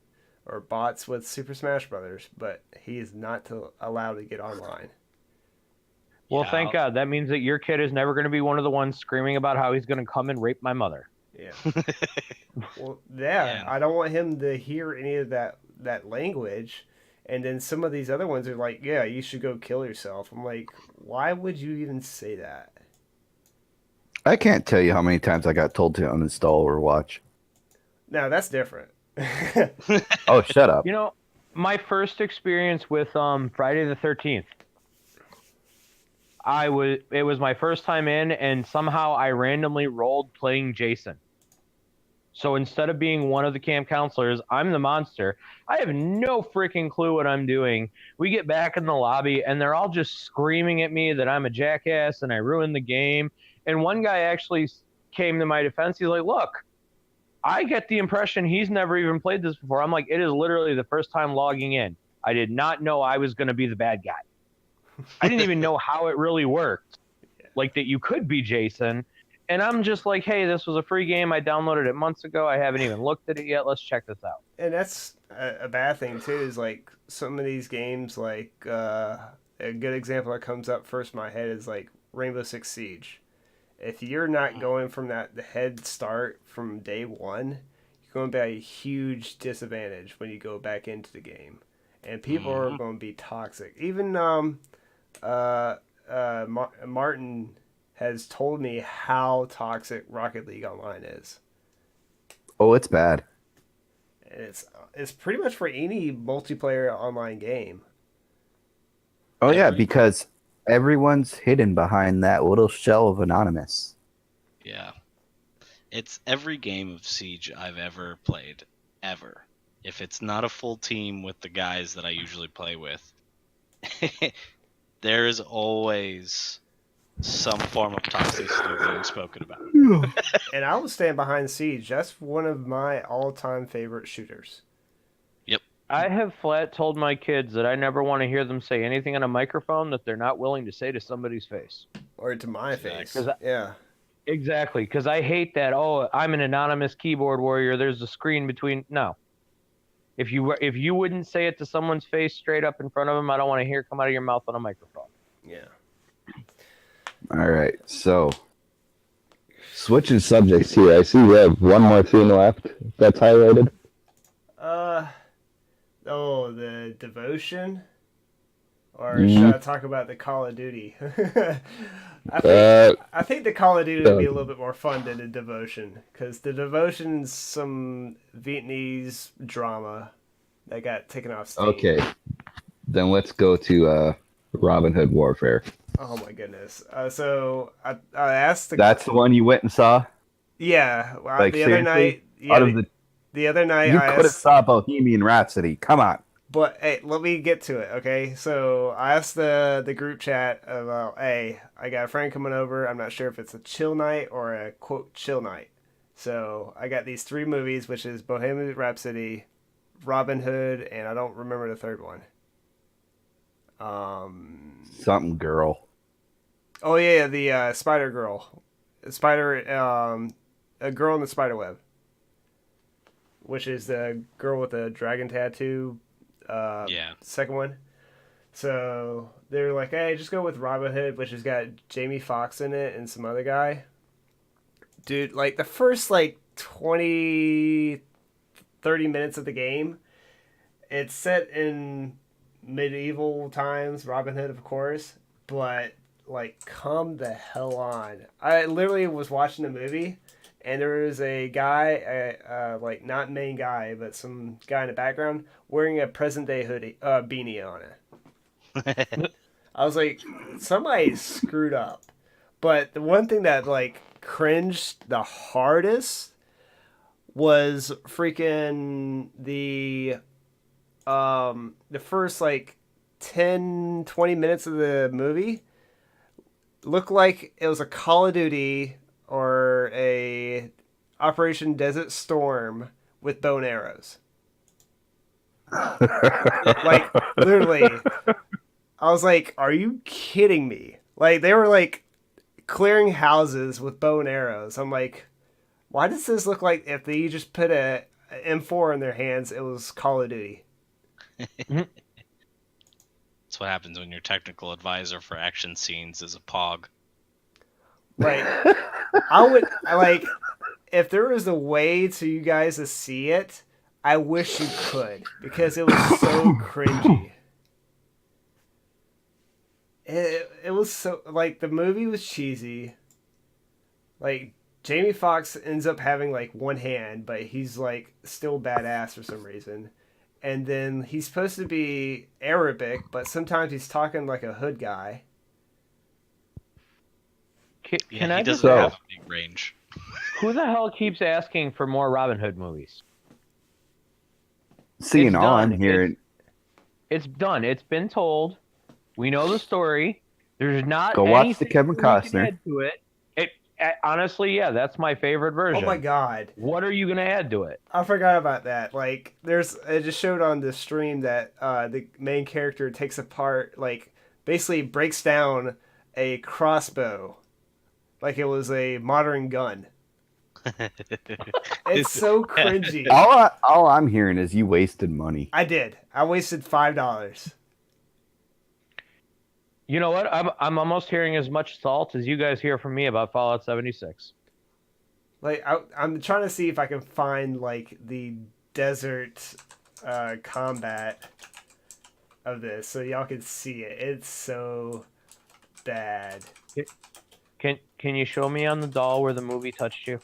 or bots with Super Smash Brothers, but he is not allowed to get online. Well, thank God. That means that your kid is never going to be one of the ones screaming about how he's going to come and rape my mother. Yeah. Well, yeah. Yeah. I don't want him to hear any of that language. And then some of these other ones are like, yeah, you should go kill yourself. I'm like, why would you even say that? I can't tell you how many times I got told to uninstall or watch. Now that's different. Oh, shut up. You know, my first experience with Friday the 13th, it was my first time in, and somehow I randomly rolled playing Jason. So instead of being one of the camp counselors, I'm the monster. I have no freaking clue what I'm doing. We get back in the lobby and they're all just screaming at me that I'm a jackass and I ruined the game. And one guy actually came to my defense. He's like, look, I get the impression he's never even played this before. I'm like, it is literally the first time logging in. I did not know I was going to be the bad guy. I didn't even know how it really worked. Like that you could be Jason. And I'm just like, hey, this was a free game. I downloaded it months ago. I haven't even looked at it yet. Let's check this out. And that's a bad thing too. Is like some of these games, like a good example that comes up first in my head is like Rainbow Six Siege. If you're not going from the head start from day one, you're going to be at a huge disadvantage when you go back into the game, and people are going to be toxic. Even Martin has told me how toxic Rocket League Online is. Oh, it's bad. It's pretty much for any multiplayer online game. Oh, yeah, Every- because everyone's hidden behind that little shell of anonymous. Yeah. It's every game of Siege I've ever played, ever. If it's not a full team with the guys that I usually play with, there is always some form of toxicity being spoken about. And I will stand behind Siege. That's one of my all-time favorite shooters. I have flat told my kids that I never want to hear them say anything on a microphone that they're not willing to say to somebody's face. Or to my Exactly. face. Yeah. Exactly, because I hate that. Oh, I'm an anonymous keyboard warrior. There's a screen between. No, if you wouldn't say it to someone's face straight up in front of them, I don't want to hear it come out of your mouth on a microphone. Yeah. All right, so switching subjects here. I see we have one more thing left that's highlighted. The devotion? Or should I talk about the Call of Duty? I think the Call of Duty would be a little bit more fun than the devotion, because the devotion's some Vietnamese drama that got taken off Steam. Okay, then let's go to Robin Hood Warfare. Oh my goodness. So I asked the. That's the one you went and saw? Yeah. Well, Like, the other seriously? night. Yeah, Out of the other night you I could have asked. saw Bohemian Rhapsody. Come on. But hey, let me get to it, okay? So I asked the group chat about, hey, I got a friend coming over. I'm not sure if it's a chill night or a quote chill night. So I got these three movies, which is Bohemian Rhapsody, Robin Hood, and I don't remember the third one. Something girl. Oh yeah, the Spider Girl, a girl in the spider web, which is the girl with the dragon tattoo. Second one. So they're like, hey, just go with Robin Hood, which has got Jamie Foxx in it and some other guy. Dude, like the first 20, 30 minutes of the game, it's set in medieval times, Robin Hood, of course, but come the hell on. I literally was watching a movie, and there was a guy, not main guy, but some guy in the background wearing a present day hoodie, beanie on it. I was like, somebody screwed up. But the one thing that cringed the hardest was freaking the first 10, 20 minutes of the movie looked like it was a Call of Duty or a Operation Desert Storm with bow and arrows. Literally, I was like, are you kidding me? They were clearing houses with bow and arrows. I'm like, why does this look like if they just put a M4 in their hands, it was Call of Duty? That's what happens when your technical advisor for action scenes is a pog. I would if there was a way to you guys to see it, I wish you could because it was so cringy. It was so like the movie was cheesy. Like Jamie Foxx ends up having like one hand, but he's like still badass for some reason. And then he's supposed to be Arabic, but sometimes he's talking like a hood guy. Can he I doesn't just have ask, a big range. who the hell keeps asking for more Robin Hood movies? Seeing It's all done. I'm hearing, It's done. It's been told. We know the story. There's not go watch the anything Kevin we can Costner. add to it. Honestly, yeah, that's my favorite version. Oh my god. What are you gonna add to it? I forgot about that. Like, it just showed on the stream that the main character takes apart, like, basically breaks down a crossbow, like it was a modern gun. It's so cringy. All I'm hearing is you wasted money. I did. I wasted $5. You know what? I'm almost hearing as much salt as you guys hear from me about Fallout 76. Like, I'm trying to see if I can find like the desert combat of this, so y'all can see it. It's so bad. Can you show me on the doll where the movie touched you?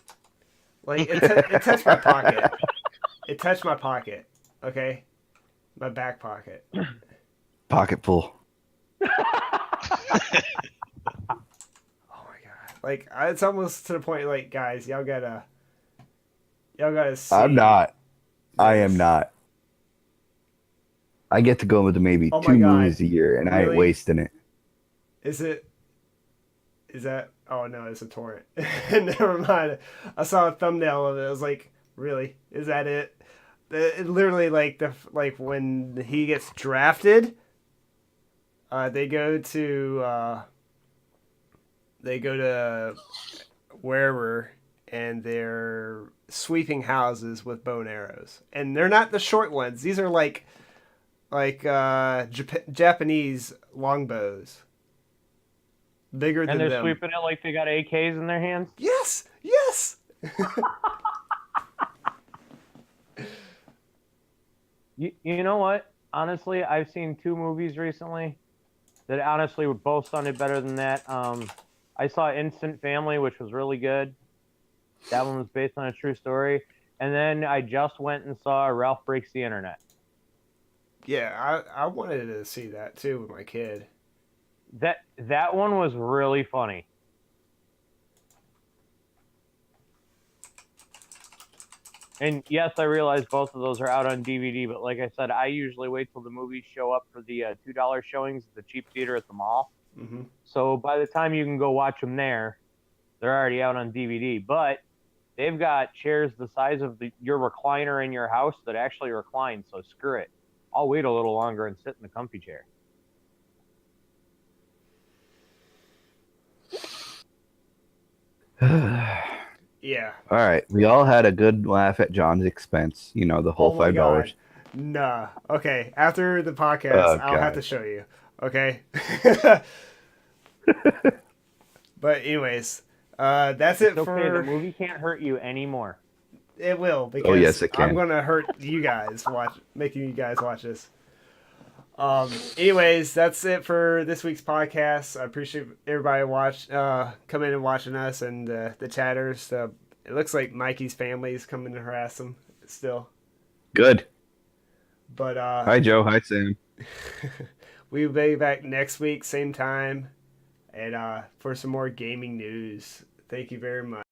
Like it touched my pocket. It touched my pocket. Okay, my back pocket. Pocket full. Oh my god! Like it's almost to the point. Like guys, y'all gotta see. I'm not. I am this. not. I get to go into maybe Oh my 2 God. movies a year, and I ain't Really? wasting it. Is it? Is that? Oh no, it's a torrent. Never mind. I saw a thumbnail of it. I was like, really? Is that it? It literally like when he gets drafted. They go to wherever, and they're sweeping houses with bow and arrows, and they're not the short ones. These are like Japanese longbows, bigger than And they're them. sweeping it like they got AKs in their hands? Yes, yes. You know what? Honestly, I've seen 2 movies recently that honestly both sounded better than that. I saw Instant Family, which was really good. That one was based on a true story. And then I just went and saw Ralph Breaks the Internet. Yeah, I wanted to see that too with my kid. That one was really funny. And yes, I realize both of those are out on DVD, but like I said, I usually wait till the movies show up for the $2 showings at the cheap theater at the mall. Mm-hmm. So by the time you can go watch them there, they're already out on DVD. But they've got chairs the size of your recliner in your house that actually recline, so screw it. I'll wait a little longer and sit in the comfy chair. Yeah. All right, we all had a good laugh at John's expense. You know, the whole Oh my $5. God. Nah. Okay. After the podcast, Oh, I'll have God. to show you. Okay. But anyways, that's it It's okay. for. The movie can't hurt you anymore. It will because yes, it can. I'm gonna hurt you guys making you guys watch this. Anyways, that's it for this week's podcast. I appreciate everybody coming and watching us and the chatters. It looks like Mikey's family is coming to harass him still. Good. But Hi, Joe. Hi, Sam. we'll be back next week, same time, and for some more gaming news. Thank you very much.